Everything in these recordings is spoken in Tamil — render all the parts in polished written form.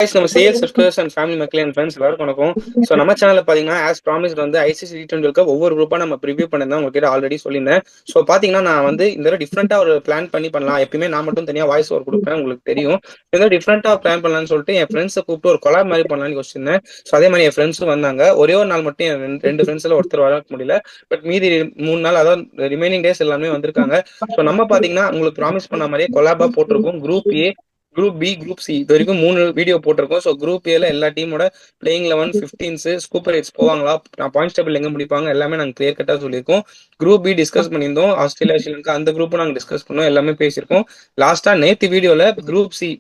நம்ம சேல்ஸ் சப்ஸ்கிரைபர்ஸ் அண்ட் ஃபேமிலி மக்கள் அண்ட் ஃப்ரெண்ட்ஸ் எல்லாருக்கும் வணக்கம். ஸோ நம்ம சேனலில் பார்த்தீங்கன்னா ஆஸ் ப்ராமிஸ் வந்து ஐசிசி T20 ஒவ்வொரு குரூப்பாக நம்ம ப்ரிவியூ பண்ணதான் உங்ககிட்ட ஆல்ரெடி சொல்லியிருந்தேன். ஸோ பார்த்தீங்கன்னா நான் வந்து இந்த தடவை டிஃப்ரெண்ட்டாக ஒரு பிளான் பண்ணலாம். எப்பயுமே நான் மட்டும் தனியாக வாய்ஸ் ஓவர் கொடுப்பேன், உங்களுக்கு தெரியும். இந்த டிஃப்ரெண்ட்டாக பிளான் பண்ணலாம்னு சொல்லிட்டு என் ஃப்ரெண்ட்ஸை கூப்பிட்டு ஒரு கொலாப் மாதிரி பண்ணலாம்னு யோசிச்சிருந்தேன். ஸோ அதே மாதிரி என் ஃப்ரெண்ட்ஸும் வந்தாங்க. ஒரே ஒரு நாள் மட்டும் என் ரெண்டு ஃப்ரெண்ட்ஸில் ஒருத்தர் வர முடியல. பட் மீதி 3 நாள், அதாவது ரிமைனிங் டேஸ் எல்லாமே வந்திருக்காங்க. ஸோ நம்ம பார்த்தீங்கன்னா உங்களுக்கு ப்ராமிஸ் பண்ண மாதிரியே கொலாபாக போட்டிருக்கோம். Group A, group B, group C இது வரைக்கும் 3 வீடியோ போட்டிருக்கோம். ஸோ குரூப் ஏல எல்லா டீமோட பிளேயிங் 11 15s சூப்பர் எயிட்ஸ் போவாங்களா, நான் பாயிண்ட்ஸ் டேபிள் எங்க முடிப்பாங்க எல்லாமே நாங்கள் கிளியர் கட்டா சொல்லியிருக்கோம். குரூப் பி டிஸ்கஸ் பண்ணியிருந்தோம். ஆஸ்திரேலியா, ஸ்ரீலங்கா அந்த குரூப்பும் நாங்கள் டிஸ்கஸ் பண்ணோம், எல்லாமே பேசியிருக்கோம். லாஸ்டா நேத்து வீடியோல குரூப் சி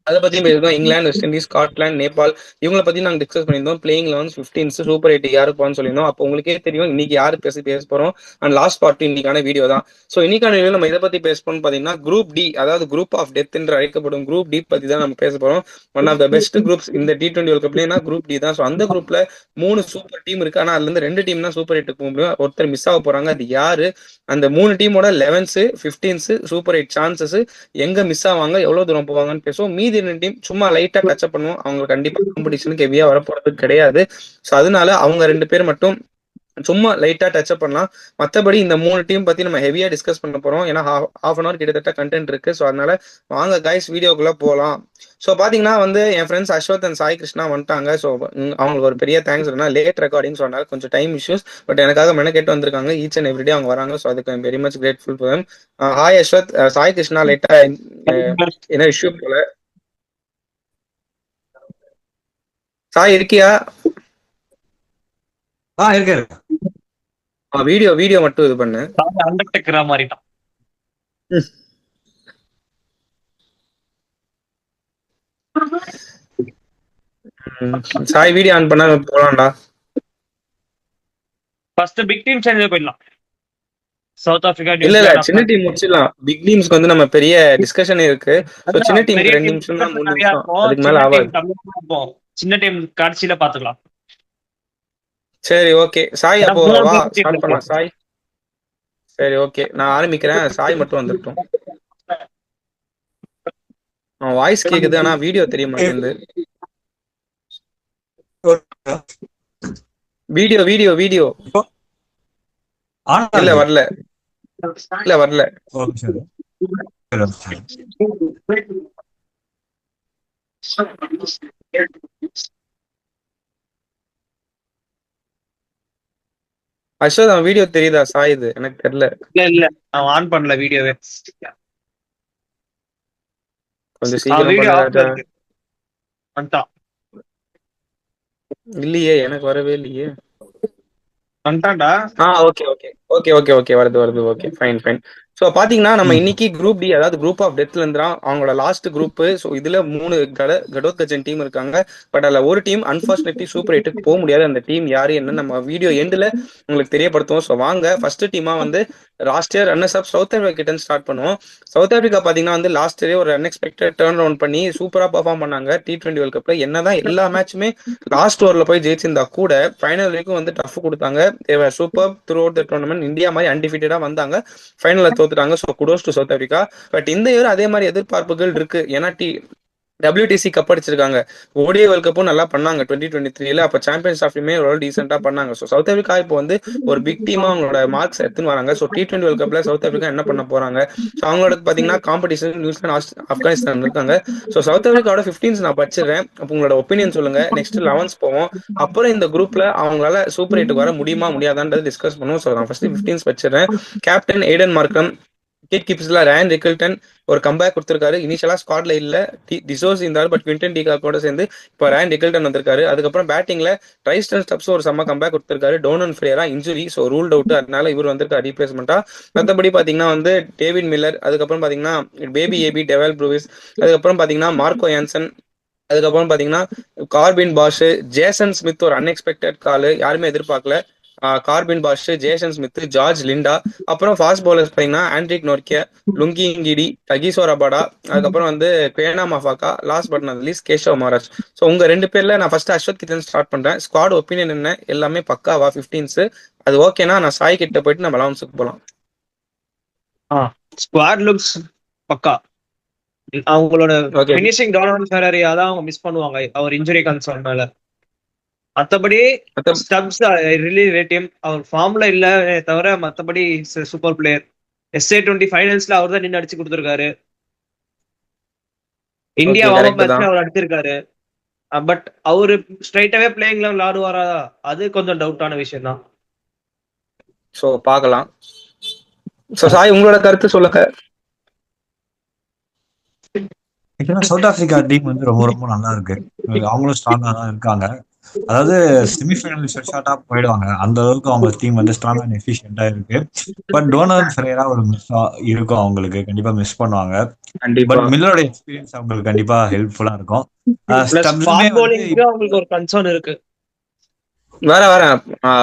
அதை பத்தியும் பேசியிருக்கோம். England, west Indies, Scotland, Nepal இவங்களை பத்தி நாங்கள் டிஸ்கஸ் பண்ணியிருந்தோம். பிளேயிங் 11 15s சூப்பர் எயிட் யாருப்பான்னு சொல்லியிருந்தோம். அப்போ உங்களுக்கே தெரியும் இன்னைக்கு யாரு பேச போறோம். அண்ட் லாஸ்ட் பார்ட் இன்னைக்கான வீடியோ தான். ஸோ இன்னைக்கான வீடியோ நம்ம இதை பத்தி பேச போறோம் பாத்தீங்கன்னா குரூப் டி, அதாவது குரூப் ஆஃப் டெத் என்று அழைக்கப்படும் குரூப் டி பத்தி தான் நம்ம பேச போறோம். One of the best groups இந்த T20 வேர்ல்ட் கப்லனா குரூப் டி தான். ஸோ அந்த குரூப்ல 3 சூப்பர் டீம் இருக்கு. ஆனா அதுல இருந்து 2 டீம் தான் சூப்பர் எயிட்டுக்கு போக முடியும். ஒருத்தர் மிஸ் ஆக போறாங்க. அது யாரு? அந்த 3 டீமோட 11s 15s super eight chances எங்க மிஸ் ஆவாங்க, எவ்வளவு தூரம் போவாங்கன்னு பேசுவோம். மீதி 2 டீம் சும்மா லைட்டா டச் பண்ணுவோம். அவங்க கண்டிப்பா காம்படிஷனுக்கு ஹெவியா வரப்போறது கிடையாது. ஸோ அதனால அவங்க 2 பேர் மட்டும் சும்மா லைட்டா டச் பண்ணலாம். மற்றபடி இந்த 3 டீம் பத்தி நம்ம ஹெவியா டிஸ்கஸ் பண்ண போறோம். ஏன்னா ஹாஃப் அன் அவர் கிட்டத்தட்ட கண்டென்ட் இருக்கு. ஸோ அதனால வாங்க கைஸ் வீடியோக்குள்ள போகலாம். ஸோ பாத்தீங்கன்னா வந்து என் ஃப்ரெண்ட்ஸ் அஸ்வத் அண்ட் சாய் கிருஷ்ணா வந்துட்டாங்க. ஸோ அவங்களுக்கு ஒரு பெரிய தேங்க்ஸ். லேட் ரெக்கார்டிங் சொன்னாங்க, கொஞ்சம் டைம் இஷ்யூஸ். பட் எனக்காக மெனக்கெட்டு வந்திருக்காங்க. ஈச் அண்ட் எவ்ரிடே அவங்க வராங்க. ஸோ அதுக்கு very much grateful for them. Hi Ashwath, Sai Krishna லேட்டா என்ன இஷ்யூ போல. சாய் இருக்கியா? இருக்காரு. வீடியோ வீடியோ மட்டும் இது பண்ணு. அண்டர்டேக்கரா மாறிட்டான். சாய் வீடியோ ஆன் பண்ணா போலாம்டா. ஃபர்ஸ்ட் பிக் டீம் சேனல் போயிடலாம். சவுத் ஆப்பிரிக்கா, இல்ல நியூசிலாந்து, சின்ன டீம் முடிச்சிடலாம். பிக் டீம்ஸ்க்கு வந்து நம்ம பெரிய டிஸ்கஷன் இருக்கு. சோ சின்ன டீமுக்கு 2 நிமிஷம் தான், 3 நிமிஷம், அதுக்கு மேல ஆகாது. சின்ன டீம் கடைசியில பாத்துக்கலாம். சரி ஓகே சாய், அப்போ வா ஸ்டார்ட் பண்ணலாம் சாய். சரி ஓகே நான் ஆரம்பிக்கிறேன். சாய் மட்டும் வந்துட்டோம். வாய்ஸ் கேக்குது ஆனா வீடியோ தெரிய மாட்டேங்குது. வீடியோ வீடியோ வீடியோ இல்ல வரல. இல்ல வரல. அஸ்வத் அவன் வீடியோ தெரியுதா சாய்? இது எனக்கு தெரியல. இல்ல நான் ஆன் பண்ணல வீடியோவே. கொஞ்சம் சீக்கிரம் பண்ண ராஜா. இல்லையே, எனக்கு வரவே இல்லையே. Okay okay okay okay okay வருது வருது. Okay fine fine. ஸோ பாத்தீங்கன்னா நம்ம இன்னைக்கு குரூப் டி, அதாவது குரூப் ஆஃப் டெத்ல இருந்தா அவங்களோட லாஸ்ட் குரூப். ஸோ இதுல 3 கடோத்கஜன் டீம் இருக்காங்க. பட் அதுல ஒரு டீம் அன்பார்ச்சுனேட்லி சூப்பர் எயிட்டுக்கு போக முடியாது. அந்த டீம் யாரு என்ன நம்ம வீடியோ எண்ட்ல உங்களுக்கு தெரியப்படுத்துவோம். ஸோ வாங்க ஃபர்ஸ்ட் டீமா வந்து லாஸ்ட் இயர் ரன்னர்ஸ் அப் சவுத் ஆப்பிரிக்கா கிட்ட ஸ்டார்ட் பண்ணுவோம். சவுத் ஆப்பிரிக்கா பாத்தீங்கன்னா வந்து லாஸ்ட் இயர் ஒரு அன்எக்ஸ்பெக்டட் டர்ன் ரவுண்ட் பண்ணி சூப்பரா பெர்ஃபார்ம் பண்ணாங்க T20 வேர்ல்ட் கப்ல. என்னதான் எல்லா மேட்சுமே லாஸ்ட் ஓவர்ல போய் ஜெயிச்சிருந்தா கூட ஃபைனல் வரைக்கும் வந்து டஃப் கொடுத்தாங்க. Super throughout the tournament. India மாதிரி அன்டிஃபீட்டடா வந்தாங்க, ஃபைனல்ல தோத்துட்டாங்க. So kudos to South Africa. But இந்த இயர் அதே மாதிரி எதிர்பார்ப்புகள் இருக்கு. ஏன்னா WTC கப் அடிச்சிருக்காங்க. ஓடிஐ வேர்ல்ட் கப்பும் நல்லா பண்ணாங்க 2023ல. அப்ப சாம்பியன்ஸ் ஆஃப்லயுமே ஓரளவு டீசென்டா பண்ணாங்க. ஸோ சவுத் ஆப்பிரிக்கா இப்போ வந்து ஒரு பிக் டீமா அவங்களோட மார்க்ஸ் எடுத்துன்னு வராங்க. ஸோ T20 வேர்ல்ட் கப்ல சவுத் ஆப்பிரிக்கா என்ன பண்ண போறாங்க? ஸோ அவங்களோட பாத்தீங்கன்னா காம்படிஷன் நியூசிலாந்து, ஆப்கானிஸ்தான் இருக்காங்க. ஸோ சவுத் ஆப்பிரிக்காவோட 15s நான் படிச்சிடுறேன். அப்போ உங்களோட ஒப்பீனியன் சொல்லுங்க. நெக்ஸ்ட் 11s போவோம். அப்புறம் இந்த குரூப்ல அவங்களால சூப்பர் எயிட்டுக்கு வர முடியுமா முடியாதான்றது டிஸ்கஸ் பண்ணுவோம். ஸோ நான் ஃபர்ஸ்ட் 15s வச்சிடுறேன். கேப்டன் ஏடன் மார்க்கம், விக்கெட் கீப்பர்ஸ்ல ரயான் ரிக்கல்டன் ஒரு கம்பேக் கொடுத்திருக்காரு. இனிஷியலா ஸ்குவாட்ல இல்ல, டிசோஸ் இருந்தாரு. பட் குவிண்டன் டிகாக்கோட சேர்ந்து இப்போ ரயான் ரிக்கல்டன் வந்திருக்காரு. அதுக்கப்புறம் பேட்டிங்ல ட்ரைஸ்டன் ஸ்டப்ஸ் ஒரு செம்ம கம்பேக் கொடுத்திருக்காரு. டோனன் ஃபிரேரா இன்ஜுரி, ஸோ ரூல்ட் அவுட். அதனால இவர் வந்திருக்காரு ரீப்ளேஸ்மெண்டா. மற்றபடி பாத்தீங்கன்னா வந்து டேவிட் மில்லர், அதுக்கப்புறம் பாத்தீங்கன்னா பேபி ஏபி டெவல் ப்ரூவிஸ், அதுக்கப்புறம் பாத்தீங்கன்னா மார்க்கோ யான்சன், அதுக்கப்புறம் பாத்தீங்கன்னா கார்பின் பாஷ், ஜேசன் ஸ்மித் ஒரு அன்எக்ஸ்பெக்டட் கால், யாருமே எதிர்பார்க்கல. Corbin Bosch, Jason Smith, George Linde. அப்புறம் ஃபாஸ்ட் பவுலர்ஸ் பாத்தீங்கன்னா Anrich Nortje, Lungi Ngidi, Kagiso Rabada, அதுக்கப்புறம் வந்து Kwena Maphaka, last but not least Keshav Maharaj. So உங்க 2 பேர்ல நான் ஃபர்ஸ்ட் அஸ்வத் கிட்ட ஸ்டார்ட் பண்றேன். ஸ்குவாட் ஒப்பீனியன் என்ன? எல்லாமே பக்காவா 15s? அது ஓகேனா நான் சாய் கிட்ட போயிட்டு நம்ம 11ஸ்க்கு போலாம். ஸ்குவாட் லுக்ஸ் பக்கா. அவங்களோட ஓகே. பினிஷிங் டோனால்ட் ஃபெராரியா தான் அவங்க மிஸ் பண்ணுவாங்க அவர் இன்ஜுரி கன்சர்னால. மத்தபடி ஸ்டப்ஸ் ரிலி ரேட்டியம் அவர் ஃபார்ம்ல இல்ல தவிர மத்தபடி சூப்பர் பிளேயர். SA20 ஃபைனல்ஸ்ல அவர் தான் நின்று அடிச்சு கொடுத்துருக்காரு. India okay, warm up correct மேட்ச்ல தான். அவர் அடிச்சிருக்காரு. பட் அவரு ஸ்ட்ரைட்டாவே பிளேயிங் லெவல் ஆடுவாரா, அது கொஞ்சம் டவுட்டான விஷயம் தான். ஸோ பார்க்கலாம். ஸோ சாய் உங்களோட கருத்து சொல்லுங்க. ஆக்சுவலா சவுத் ஆப்பிரிக்கா டீம் வந்து ரொம்ப ரொம்ப நல்லா இருக்கு. அவங்களும் ஸ்ட்ராங்கா தான் இருக்காங்க. அதாவது செமிஃபைனல் ஷார்ட்டா போயிடுவாங்க, அந்த அளவுக்கு அவங்க டீம் வந்து ஸ்ட்ராங் அண்ட் எஃபிஷியன்டா இருக்கு. பட் டோனல் ஃபெரேரா ஒரு மிஸ் இருக்கும், அவங்களுக்கு கண்டிப்பா மிஸ் பண்ணுவாங்க. கண்டிப்பா. பட் மில்லரோட எக்ஸ்பீரியன்ஸ் அவங்களுக்கு கண்டிப்பா ஹெல்ப்ஃபுல்லா இருக்கும். பிளஸ் ஸ்டப்ஸுமே ஃபாஸ்ட் வந்து பவுலிங்க்கு அவங்களுக்கு ஒரு கன்சர்ன் இருக்கு. வேற வேற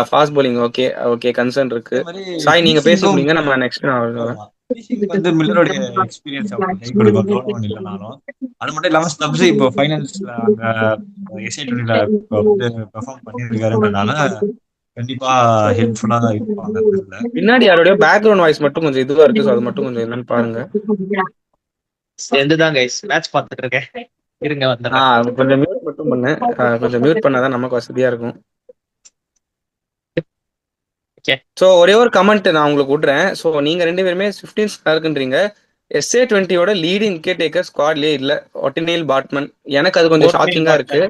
fast bowling okay okay concern இருக்கு. அதே மாதிரி சாய் நீங்க பேசி ஃபினிஷிங்கும் முடிங்க, நம்ம நெக்ஸ்ட் நான் வரேன். ஃபினிஷிங் வந்து மில்லருடைய எக்ஸ்பீரியன்ஸ் அவங்களுக்கு கை கொடுக்கும், டோனல் இல்லைனாலும். அது மட்டும் இல்லாம ஸ்டப்ஸ் இப்போ ஃபைனல்ஸ்ல அங்க SA20ல வந்து பெர்ஃபார்ம் பண்ணியிருக்காருன்றனால கண்டிப்பா ஹெல்ப்ஃபுல்லா இருப்பாங்க அந்த இதுல. பின்னாடி யாரோட பேக்ரவுண்ட் வாய்ஸ் மட்டும் கொஞ்சம் இதுவா இருக்கு, ஸோ அது மட்டும் கொஞ்சம் என்னன்னு பாருங்க. எந்துதான் கைஸ் மேட்ச் பார்த்துட்டு இருக்கேன், இருங்க வந்துடுறேன். கொஞ்சம் மியூட் மட்டும் பண்ணு. கொஞ்சம் மியூட் பண்ணாதான் நமக்கு வசதியா இருக்கும். ஸோ ஒரே ஒரு கமெண்ட் நான் உங்களுக்கு விட்றேன். ஸோ நீங்க ரெண்டு பேருமே 15 இருக்குன்றீங்க. SA20யோட லீடிங் விக்கெட் டேக்கர் ஸ்குவாட்லயே இல்ல, ஒட்டினேல் பாட்மன். எனக்கு அது கொஞ்சம் ஷாக்கிங்கா இருக்கு.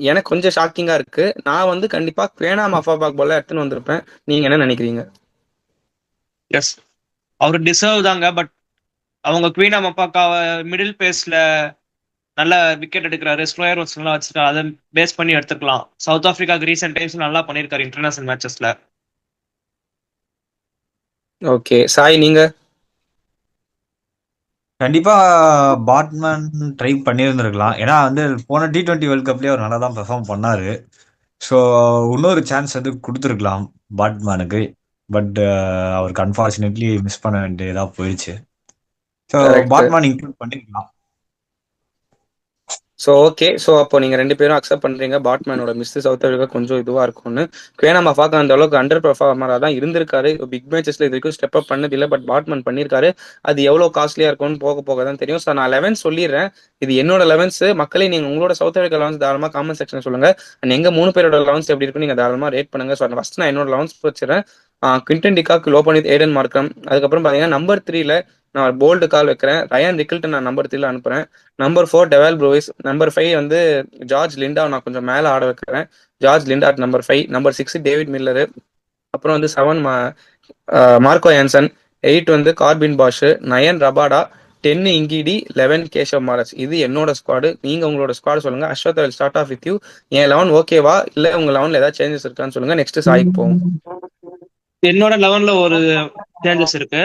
எனக்கு கொஞ்சம் ஷாக்கிங்கா இருக்கு. நான் வந்து கண்டிப்பா குவேனா மஃபாபாக் போல எடுத்துன்னு வந்திருப்பேன். நீங்க என்ன நினைக்கிறீங்க? எஸ், அவர் டிசர்வ் தாங்க. பட் அவங்க குவீனா மப்பாக்காவை மிடில் பேஸ்ல நல்ல விக்கெட் எடுக்கிறாரு, ஸ்லோயர் ஒர்க்ஸ் நல்லா வச்சிருக்காரு, அதை பேஸ் பண்ணி எடுத்துக்கலாம். சவுத் ஆப்பிரிக்காக்கு ரீசெண்ட் டைம்ஸ் நல்லா பண்ணியிருக்காரு இன்டர்நேஷனல் மேட்சஸ்ல. ஓகே சாய் நீங்க? கண்டிப்பா பாட்மேன் ட்ரை பண்ணியிருந்திருக்கலாம். ஏன்னா வந்து போன T20 வேர்ல்ட் கப்லயே அவர் நல்லா தான் பெர்ஃபார்ம் பண்ணாரு. ஸோ இன்னொரு சான்ஸ் வந்து கொடுத்துருக்கலாம் பாட்மேனுக்கு. பட் அவருக்கு அன்ஃபார்ச்சுனேட்லி மிஸ் பண்ண வேண்டியதா போயிடுச்சு. So correct. பாட்மேன் இன்க்ளூட் பண்ணிருக்கலாம். ஸோ ஓகே, ஸோ அப்போ நீங்க ரெண்டு பேரும் அக்செப்ட் பண்றீங்க பாட்மேனோட மிஸ் சவுத் ஆப்பிரிக்கா கொஞ்சம் இதுவா இருக்கும்னு. குவேனா மஃபாக்கா அந்த அளவுக்கு அண்டர் பெர்ஃபார்மரா தான் இருந்திருக்காரு. பிக் மேட்சஸ்ல இது வரைக்கும் ஸ்டெப் அப் பண்ணதில்லை, பட் பாட்மேன் பண்ணியிருக்காரு. அது எவ்வளோ காஸ்ட்லியா இருக்கும்னு போக போக தான் தெரியும். ஸோ நான் 11 சொல்லிடுறேன். இது என்னோட 11. மக்களே நீங்க உங்களோட சவுத் ஆப்பிரிக்கா 11 தாராளமா காமெண்ட் செக்ஷன் சொல்லுங்க. அண்ட் எங்க 3 பேரோட 11 எப்படி இருக்குன்னு நீங்க தாராளமா ரேட் பண்ணுங்க. ஸோ ஃபர்ஸ்ட் நான் என்னோட 11 வச்சுறேன். குவிண்டன் டிகாக், லோ பண்ணி ஏடன் மார்க்ரம். அதுக்கப்புறம் பாத்தீங்கன்னா நம்பர் 3ல நான் போல்டு கால் வைக்கிறேன். ரயான் ரிக்கில்டன் நான் நம்பர் 3ல அனுப்புறேன். Number 4 Dewald Brevis. நம்பர் 5 வந்து ஜார்ஜ் லிண்டா நான் கொஞ்சம் மேல ஆட வைக்கிறேன். George Linde number 5. Number 6 David Miller. அப்புறம் வந்து 7 மார்க்கோ யான்சன். 8 வந்து Corbin Bosch. 9 Rabada. 10 Ngidi. 11 Keshav Maharaj. இது என்னோட ஸ்குவாடு. நீங்க உங்களோட ஸ்குவாட் சொல்லுங்க. Ashwath will start off with you. என் 11 ஓகேவா இல்ல உங்க 11ல ஏதாவது சேஞ்சஸ் இருக்கான்னு சொல்லுங்க. நெக்ஸ்ட் சாய்க்கு போவோம். என்னோட 11ல ஒரு சேஞ்சஸ் இருக்கு.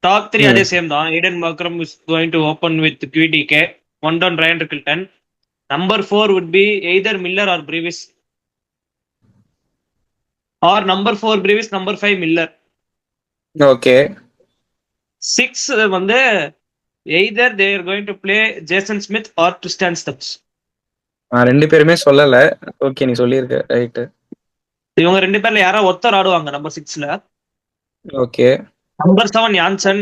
டாப் 3 அதே சேம் தான். Eden Markram is going to open with QDK. 1 down Ryan Rickelton. Number 4 would be either Miller or Brevis. Or number 4 Brevis, number 5 Miller. Okay. 6 வந்து either they are going to play Jason Smith or Tristan Stubbs. ரெண்டு பேருமே சொல்லல. ஓகே நீ சொல்லியிருக்க, ரைட். இவங்க ரெண்டு பேர்ல யாரா ஒருத்தர் ஆடுவாங்க நம்பர் 6ல. Okay. Number 7 Jansen.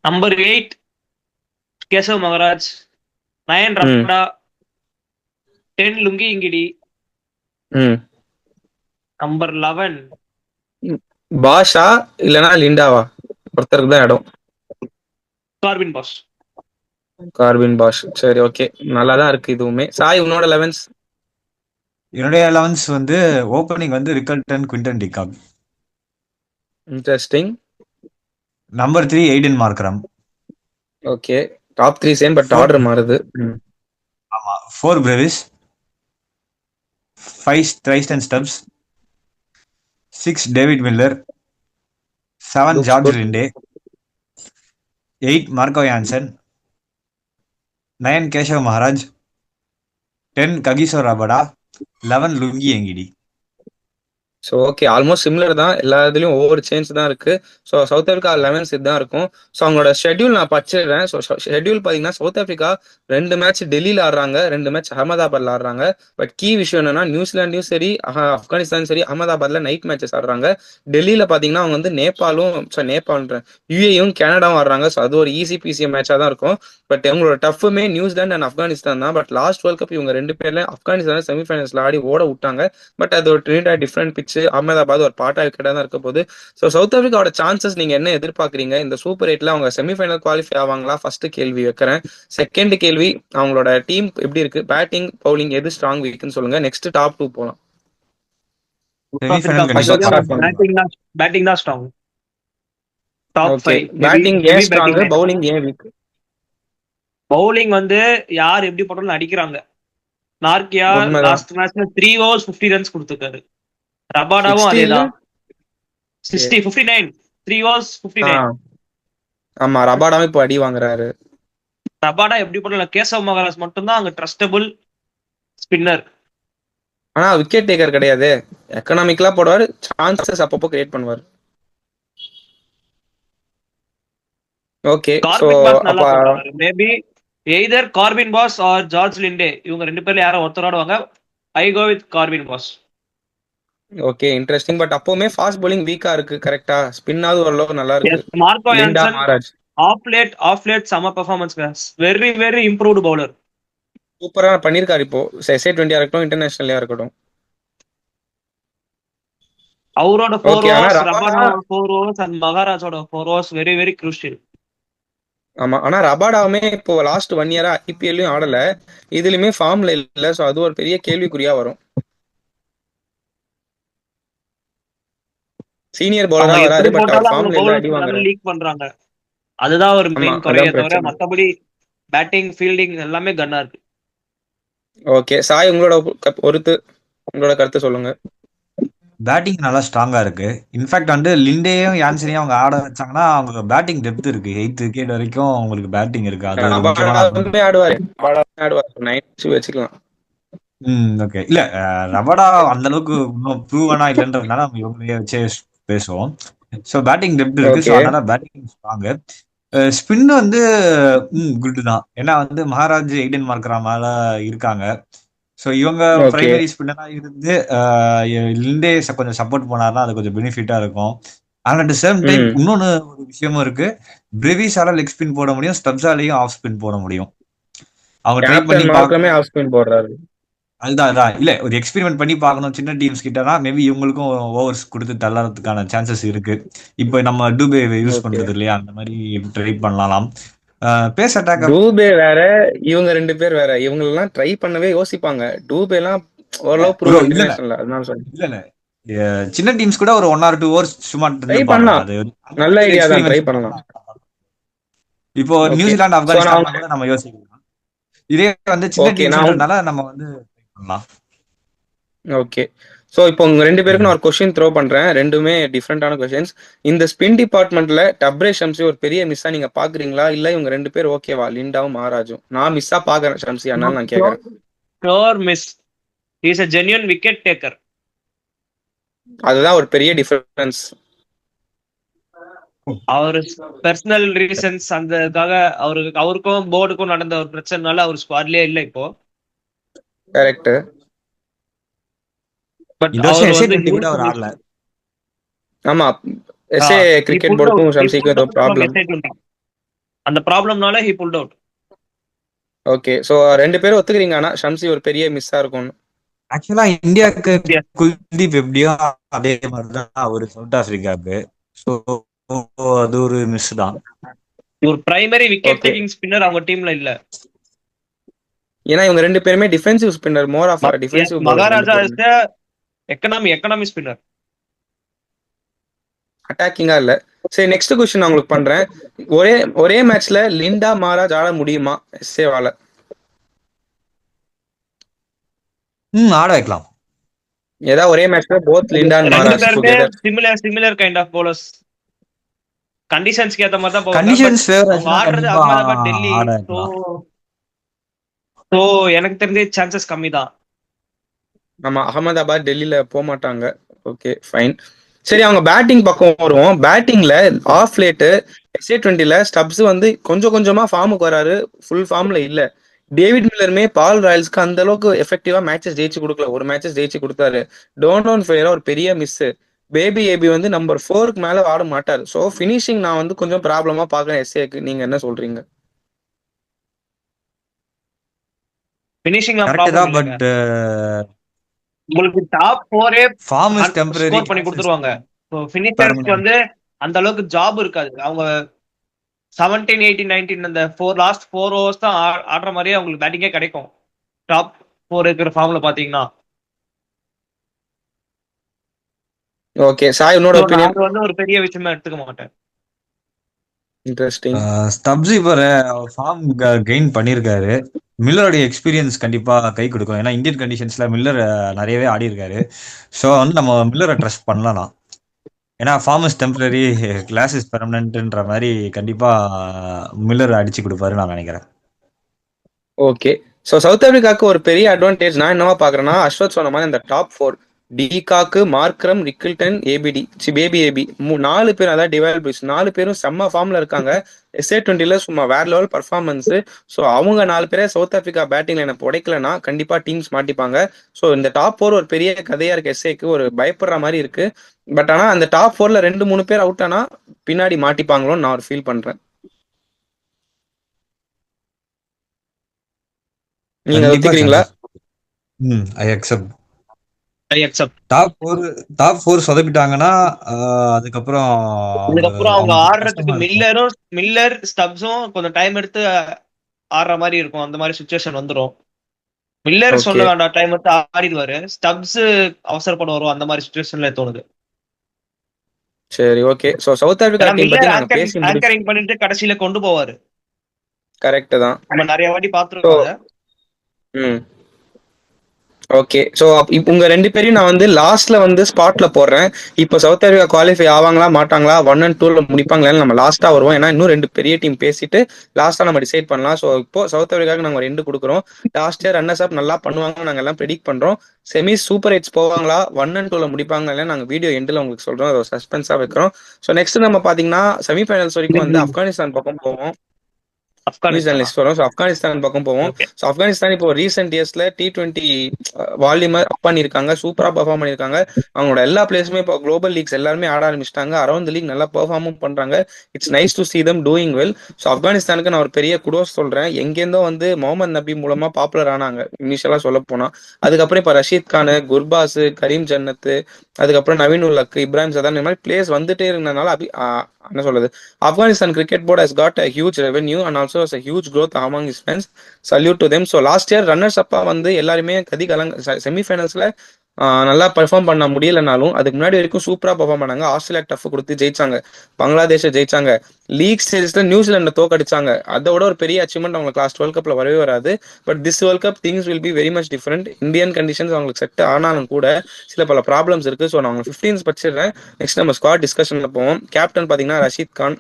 Number 8 Keshav Maharaj. 9 Rabada. 10 Lungi Ngidi. Number 11 பாஷா இல்லனா லிண்டாவா, ஒருத்தருக்கு தான் இடம். Corbin Bosch. Corbin Bosch. சரி ஓகே, நல்லா தான் இருக்கு இதுவுமே. சாய் உன்னோட 11s? என்னுடைய 11s வந்து ஓப்பனிங் வந்து Rickelton, Quinton de Kock. Interesting. Number 3 Aiden Markram. Okay, top 3 same but order மாறுது. ஆமா. 4 Brevis. 5 Tristan Stubbs. 6 David Miller. 7 George Linde. 8 Marco Jansen. 9 Keshav Maharaj. 10 Kagiso Rabada. 11 Lungi Ngidi. So okay, almost similar தான். எல்லா இதுலயும் ஒவ்வொரு சேஞ்ச் தான் இருக்கு. ஸோ சவுத் ஆப்பிரிக்கா 11 இதுதான் இருக்கும். ஸோ அவங்களோட ஷெட்யூல் நான் படிச்சிடுறேன். ஸோ ஷெட்யூல் பார்த்தீங்கன்னா சவுத் ஆப்பிரிக்கா 2 மேட்ச் டெல்லியில் ஆடுறாங்க, 2 மேட்ச் அகமதாபாத்ல ஆடுறாங்க. பட் கீ விஷயம் என்னன்னா நியூசிலாண்டையும் சரி ஆப்கானிஸ்தானும் சரி அகமதாபாத்ல நைட் மேட்சஸ் ஆடுறாங்க. டெல்லியில பார்த்தீங்கன்னா அவங்க வந்து நேபாள்ன்ற யூஏயும் கனடாவும் ஆடுறாங்க. ஸோ அது ஒரு ஈஸி பிசிஎம் மேட்சாக தான் இருக்கும். பட் அவங்களோட டஃப்புமே நியூசிலாந்து அண்ட் ஆப்கானிஸ்தான் தான். பட் லாஸ்ட் வேர்ல்ட் கப் இவங்க 2 பேர்ல ஆப்கானிஸ்தான் செமிஃபைனல்ஸ்ல ஆடி ஓட விட்டாங்க. பட் அது ஒரு டிஃப்ரெண்ட் பிட்ச். அகமதாபாத் ஒரு பார்ட் விக்கெட்டா தான் இருக்க போகுது. ஸோ சவுத் ஆப்பிரிக்காவோட சான்சஸ் நீங்க என்ன எதிர்பார்க்குறீங்க? இந்த சூப்பர் 8ல அவங்க செமிஃபைனல் குவாலிஃபை ஆவாங்களா? ஃபர்ஸ்ட் கேள்வி வைக்கிறேன். செகண்ட் கேள்வி, அவங்களோட டீம் எப்படி இருக்கு? பேட்டிங் பவுலிங் எது ஸ்ட்ராங் வீக்னு சொல்லுங்க. நெக்ஸ்ட் டாப் 2 போலாம். செமிஃபைனல் கண்டிப்பா அசோக் ஸ்டார்ட் பண்ணுங்க. பேட்டிங் தான் ஸ்ட்ராங். டாப் ஓகே, 5 பேட்டிங் ஏன் heavy strong, batting line. Bowling ஏன் வீக்? பவுலிங் வந்து யார் எப்படி போட்டாலும் அடிக்கிறாங்க. நார்கியா உண்மைதான். லாஸ்ட் மேட்ச்ல 3 overs 50 runs கொடுத்துருக்காரு. ரபாடாவும் 60 இல்ல? அதேதான். 59 3 overs 59. ஆமா, ரபாடாவும் இப்போ அடி வாங்குறாரு. ரபாடா எப்படி போட்டாலும் கேசவ் மகாராஜ் மட்டும்தான் அங்க ட்ரஸ்டபிள் ஸ்பின்னர். ஆனா விக்கெட் டேக்கர் கிடையாது. எக்கனாமிக்கலா போடுவாரு, சான்சஸ் அப்பப்போ கிரியேட் பண்ணுவார். ஓகே, சோ கார்பின் பாஸ் நல்லா அப்ப போட்டாரு. Maybe either Corbin Bosch or George Linde, இவங்க 2 பேர்ல யாரோ ஒருத்தர் ஆடுவாங்க. I go with Corbin Bosch. Okay, interesting. But அப்பவுமே ஃபாஸ்ட் bowling வீக்கா இருக்கு. கரெக்டா? ஸ்பின்னாவது ஓரளவுக்கு நல்லா இருக்கு. Marco Linde Jansen Maharaj of late செம performance. Very very improved bowler. சூப்பரா பண்ணிருக்காரு. இப்போ SA20 இருக்கட்டும், இன்டர்நேஷனல்லையா இருக்கட்டும். அவரோட 4 ஓகே, ஆனா overs, ரபாடா ரபாடாவோட 4 overs அண்ட் மகாராஜோட 4 overs வெரி வெரி crucial. ஆமா, ஆனா ரபாடாவுமே இப்போ லாஸ்ட் 1 இயரா ஐபிஎல்லையும் ஆடல, இதுலயுமே ஃபார்ம்ல இல்ல. சோ அது ஒரு பெரிய கேள்விக்குறியா வரும். சீனியர் அவங்க பவுலரா வராரு, எப்படி பட் அவர் போட்டாலும் அவங்க ஃபார்ம்ல இல்ல, அடி பவுலர்ஸ் வாங்குறாரு. லீக் பண்றாங்க. அதுதான் ஒரு ஆமா, மெயின் குறையே அதான் தவிர பிரச்சனை. மத்தபடி பேட்டிங் ஃபீல்டிங் எல்லாமே கன்னா இருக்கு. ஓகே சாய், உங்களோட கருத்து சொல்லுங்க. பேட்டிங் நல்லா ஸ்ட்ராங்கா இருக்கு. இன்ஃபேக்ட் வந்து லிண்டேயும் யான்சனையும் அவங்க ஆட வச்சாங்கன்னா அவங்க பேட்டிங் டெப்த் இருக்கு. 8th விக்கெட் வரைக்கும் அவங்களுக்கு பேட்டிங் இருக்கு. அது ஒரு முக்கியமான ரபாடாவுமே ஆடுவாரு, நைட் வச்சுக்கலாம். ஓகே. இல்ல ரபடா அந்த அளவுக்கு இன்னும் ப்ரூவனா இல்லைன்றதுனால நம்ம இவங்களையே வச்சே பேசுவோம். ஸோ பேட்டிங் டெப்த் இருக்கு. So okay. அதனால பேட்டிங் ஸ்ட்ராங்கு. ஸ்பின் வந்து குட் தான். ஏன்னா வந்து மகாராஜ் எய்டன் மார்க்கரா மேல இருக்காங்க. ஸோ இவங்க ஓகே. பிரைமரி ஸ்பின்னரா இருந்து லிண்டே கொஞ்சம் சப்போர்ட் பண்ணாருன்னா அது கொஞ்சம் பெனிஃபிட்டா இருக்கும். ஆனால் அட் சேம் டைம் இன்னொன்னு ஒரு விஷயமும் இருக்கு. பிரெவிஸால லெக் ஸ்பின் போட முடியும், ஸ்டப்ஸாலையும் ஆஃப் ஸ்பின் போட முடியும். அவங்க ட்ரை பண்ணி கேப்டன் மார்க்கமே ஆஃப் ஸ்பின் போடுறாரு. அதுதான் இல்ல ஒரு எக்ஸ்பெரிமெண்ட் பண்ணி பார்க்கணும். சின்ன டீம்ஸ் கிட்டனா மேபி இவங்களுக்கும் ஓவர்ஸ் கொடுத்து தள்ளறதுக்கான சான்சஸ் இருக்கு. இப்போ நம்ம டூபே யூஸ் பண்றது இல்லையா, அந்த மாதிரி ட்ரை பண்ணலாம். பேஸ் அட்டாக் டூபே வேற, இவங்க 2 பேர் வேற. இவங்க எல்லாம் ட்ரை பண்ணவே யோசிப்பாங்க. டூபே எல்லாம் ஓரளவு ப்ரூவ் இன்டர்நேஷனல். அதனால சொல்றேன். இல்ல சின்ன டீம்ஸ் கூட ஒரு 1 or 2 ஓவர்ஸ் சும்மா ட்ரை பண்ணலாம். அது நல்ல ஐடியா தான், ட்ரை பண்ணலாம். இப்போ நியூசிலாந்து ஆப்கானிஸ்தான் கூட நம்ம யோசிக்கலாம். இதே வந்து சின்ன டீம்ஸ்ன்றதுனால நம்ம வந்து பண்ணலாம். ஓகே, சோ இப்போ உங்க 2 பேருக்கு நான் ஒரு கொஸ்டின் த்ரோ பண்றேன். ரெண்டுமே டிஃப்ரெண்டான கொஸ்டின்ஸ். இந்த ஸ்பின் டிபார்ட்மெண்ட்ல டப்ரே ஷம்சி ஒரு பெரிய மிஸ்ஸா நீங்க பாக்குறீங்களா, இல்ல இவங்க 2 பேர் ஓகேவா, லிண்டாவும் மகாராஜும்? நான் மிஸ்ஸா பாக்குறேன் ஷம்சி, அதனால நான் கேக்குறேன். Pure miss. He is a genuine wicket taker. அதுதான் ஒரு பெரிய டிஃபரன்ஸ். அவர் பர்சனல் ரீசன்ஸ் அந்தக்காக அவருக்கும் போர்டுக்கும் நடந்த ஒரு பிரச்சனைனால அவர் ஸ்குவாட்லயே இல்ல இப்போ. கரெக்ட். பட் இந்த வருஷம் SA20 கூட அவர் ஆடல. ஆமா, SA கிரிக்கெட் போர்டுக்கும் ஷம்சிக்கும் ஏதோ ப்ராப்ளம். அந்த ப்ராப்ளம்னால he pulled out. Okay, so 2 பேரும் ஒத்துக்கிறீங்க ஆனா ஷம்சி ஒரு பெரிய மிஸ்ஸா இருக்கும். ஆக்சுவலா இந்தியாவுக்கு குல்தீப் எப்படியோ அதே மாதிரிதான் அவரு சவுத் ஆப்பிரிக்காவுக்கு. சோ அது ஒரு மிஸ் தான். ஒரு பிரைமரி விக்கெட் டேக்கிங் ஸ்பின்னர் அவங்க டீம்ல இல்ல. ஏன்னா இவங்க 2 பேருமே defensive spinner, more of defensive. Maharaja is the economy spinner, அட்டாக்கிங்கா இல்ல. சரி, நெக்ஸ்ட் क्वेश्चन நான் உங்களுக்கு பண்றேன். ஒரே மேட்ச்ல லிண்டா மகாராஜ் ஆட முடியுமா எஸ்ஏவால? ஆட வைக்கலாம். ஏதாவது ஒரே மேட்ச்ல both Linde and Maharaj together. Similar kind of bowlers. கண்டிஷன்ஸ்க்கு ஏத்த மாதிரி தான் போவாங்க. கண்டிஷன்ஸ் ஃபேவர் ஆடுறது அகமதாபாத் டெல்லி. சோ எனக்கு தெரிஞ்ச சான்சஸ் கம்மி தான். ஆமா, அகமதாபாத் டெல்லியில போக மாட்டாங்க. Okay fine. சரி, அவங்க பேட்டிங் பக்கம் வருவோம். பேட்டிங்ல ஆஃப் லேட்டு SA20ல ஸ்டப்ஸ் வந்து கொஞ்சம் கொஞ்சமா ஃபார்முக்கு வராரு, ஃபுல் ஃபார்ம்ல இல்ல. டேவிட் மில்லருமே பால் ராயல்ஸ்க்கு அந்த அளவுக்கு எஃபெக்டிவா மேட்சஸ் ஜெயிச்சு கொடுக்கல. ஒரு மேட்சஸ் ஜெயிச்சு கொடுத்தாரு. டோனோன் ஃபெயரா ஒரு பெரிய மிஸ். பேபி ஏபி வந்து நம்பர் 4க்கு மேல ஆட மாட்டாரு. ஸோ ஃபினிஷிங் நான் வந்து கொஞ்சம் ப்ராப்ளமா பாக்குறேன் எஸ்ஏக்கு. நீங்க என்ன சொல்றீங்க? பினிஷிங்லாம் கரெக்ட் ப்ராப்ளம் தான். இல்லைங்க. பட் உங்களுக்கு top 4 form is temporary, score பண்ணி கிளாஸ் இஸ் கொடுத்துருவாங்க. ஸோ ஃபினிஷர்ஸ்க்கு பெர்மனன்ட். வந்து அந்த அளவுக்கு ஜாப் இருக்காது. அவங்க 17, 18, 19 அந்த லாஸ்ட் 4 ஓவர்ஸ் தான் ஆடுற மாதிரியே அவங்களுக்கு பேட்டிங்கே கிடைக்கும். டாப் 4 இருக்கிற ஃபார்ம்ல பாத்தீங்கன்னா. ஓகே சாய், உன்னோட ஸோ நான் ஒப்பீனியன்? அது வந்து ஒரு பெரிய விஷயமா எடுத்துக்க மாட்டேன். இன்ட்ரெஸ்டிங். ஸ்டப்ஸ் இப்போ ஃபார்ம் கெயின் பண்ணியிருக்காரு. மில்லருடைய எக்ஸ்பீரியன்ஸ் கண்டிப்பா கை கொடுக்கும். ஏன்னா இந்தியன் கண்டிஷன்ஸ்ல மில்லர் நிறையவே ஆடி இருக்காரு. ஸோ வந்து நம்ம மில்லரை ட்ரஸ்ட் பண்ணலாம். ஏன்னா form is temporary, class is பெர்மனன்ட்ன்ற மாதிரி கண்டிப்பா மில்லர் அடிச்சு கொடுப்பாரு நான் நினைக்கிறேன். ஓகே. ஸோ சவுத் ஆப்பிரிக்காவுக்கு ஒரு பெரிய அட்வான்டேஜ் நான் என்னவா பார்க்குறேன்னா, அஸ்வத் சொன்ன மாதிரி இந்த top 4 de Kock, Markram, Rickelton, ABD baby AB 4 பேர், அதாவது டிவைல் பிரிஸ் 4 பேரும் செம்ம ஃபார்ம்ல இருக்காங்க. SA20ல சும்மா வேற லெவல் பர்ஃபார்மன்ஸ். ஸோ அவங்க 4 பேரை சவுத் ஆப்பிரிக்கா பேட்டிங் லைனை உடைக்கலன்னா கண்டிப்பா டீம்ஸ் மாட்டிப்பாங்க. ஸோ இந்த டாப் 4 ஒரு பெரிய கதையா இருக்கு. எஸ்ஏக்கு ஒரு பயப்படுற மாதிரி இருக்கு. பட் ஆனா அந்த டாப் 4ல 2-3 பேர் அவுட் ஆனா பின்னாடி மாட்டிப்பாங்களோன்னு நான் ஒரு ஃபீல் பண்றேன். நீங்க கண்டிப்பா ஒத்துக்கிறீங்களா? Chances. I accept. I accept. Top 4 சொதப்பிட்டாங்கன்னா அதுக்கப்புறம் அதுக்கப்புறம் அவங்க அவங்களுக்கு கஷ்டமா ஆடுறதுக்கு இருக்கும். மில்லர் ஸ்டப்ஸும் கொஞ்சம் டைம் எடுத்து ஆடுற மாதிரி இருக்கும். அந்த மாதிரி சுச்சுவேஷன் வந்துடும். மில்லர் ஓகே, சொல்ல வேண்டாம், டைம் எடுத்து ஆடிடுவாரு. ஸ்டப்ஸ் அவசரப்படுவாரோ அந்த மாதிரி சுச்சுவேஷன்ல தோணுது. சரி, ஓகே. ஸோ சவுத் ஆப்பிரிக்கா ஏன்னா டீம் பத்தி மில்லர் நாங்க பேசி முடிச்சு. ஆங்கரிங் பண்ணிட்டு கடைசியில கொண்டு போவாரு. கரெக்ட் தான். நம்ம நிறைய வாட்டி ஸோ பாத்துருக்கோம் அதை. ம் ஓகே. ஸோ உங்க 2 பேரையும் நான் வந்து லாஸ்ட்ல வந்து ஸ்பாட்ல போடுறேன். இப்போ சவுத் ஆப்பிரிக்கா குவாலிஃபை ஆவாங்களா மாட்டாங்களா, 1 and 2ல முடிப்பாங்களான்னு நம்ம லாஸ்டா வருவோம். ஏன்னா இன்னும் 2 பெரிய டீம் பேசிட்டு லாஸ்டா நம்ம டிசைட் பண்ணலாம். ஸோ இப்போ சவுத் ஆப்பிரிக்காவுக்கு நாங்கள் 2 கொடுக்குறோம். லாஸ்ட் இயர் ரன்னர்ஸ் அப் நல்லா பண்ணுவாங்க, நாங்கள் எல்லாம் ப்ரெடிக்ட் பண்றோம். செமி சூப்பர் 8 போவாங்களா, 1 and 2ல முடிப்பாங்க இல்லையா, நாங்கள் வீடியோ எண்டில் உங்களுக்கு சொல்றோம். அதை சஸ்பென்ஸா வைக்கிறோம். ஸோ நெக்ஸ்ட் நம்ம பாத்தீங்கன்னா செமிஃபைனல்ஸ் வரைக்கும் வந்து ஆப்கானிஸ்தான் பக்கம் போவோம். நியூசிலாந்து ஆப்கானிஸ்தானா? லிஸ்ட் வரும். ஸோ ஆப்கானிஸ்தான் பக்கம் போவோம். ஓகே. ஸோ ஆப்கானிஸ்தான் இப்போ ரீசெண்ட் இயர்ஸ்ல T20 வால்யூமை அப் பண்ணியிருக்காங்க. சூப்பரா பெர்ஃபார்ம் பண்ணியிருக்காங்க. அவங்களோட எல்லா பிளேஸுமே இப்போ குளோபல் லீக்ஸ் எல்லாருமே ஆட ஆரம்பிச்சிட்டாங்க. அரௌண்ட் த லீக் நல்லா பெர்ஃபார்மும் பண்றாங்க. It's nice to see them doing well. So ஆப்கானிஸ்தானுக்கு நான் ஒரு பெரிய குடோஸ் சொல்றேன். எங்கேருந்தோ வந்து முகமது நபி மூலமா பாப்புலர் ஆனாங்க இனிஷியலா சொல்ல போனா. அதுக்கப்புறம் இப்போ ரஷீத் கான், குர்பாஸ், கரீம் ஜன்னத், அதுக்கப்புறம் நவீன் உல் ஹக், இப்ராஹிம் சதான், இந்த மாதிரி பிளேயர்ஸ் வந்துட்டே இருந்தனால என்ன சொல்றது, Afghanistan cricket board has got a huge revenue and also has a huge growth among his fans. Salute to them. So last year runners அப்பா வந்து எல்லாருமே செமிஃபைனல்ஸ்ல நல்லா பெர்ஃபார்ம் பண்ண முடியலனாலும் அதுக்கு முன்னாடி வரைக்கும் சூப்பரா பெர்ஃபார்ம் பண்ணாங்க. ஆஸ்திரேலியா டஃப் கொடுத்து ஜெயிச்சாங்க, பங்களாதேஷை ஜெயிச்சாங்க, லீக் ஸ்டேஜஸ்ல நியூசிலாண்டை தோக்கடிச்சாங்க. அதோட ஒரு பெரிய அச்சீவ்மெண்ட் அவங்களுக்கு லாஸ்ட் வேர்ல்ட் கப்ல வரவே வராது. But this world cup things will be very much different. Indian conditions அவங்களுக்கு செட் ஆனாலும் கூட சில பல ப்ராப்ளம்ஸ் இருக்கு. ஸோ நான் அவங்க 15 படிச்சிடுறேன். நெக்ஸ்ட் நம்ம ஸ்குவாட் டிஸ்கஷன்ல போவோம். கேப்டன் பாத்தீங்கன்னா ரஷீத் கான்,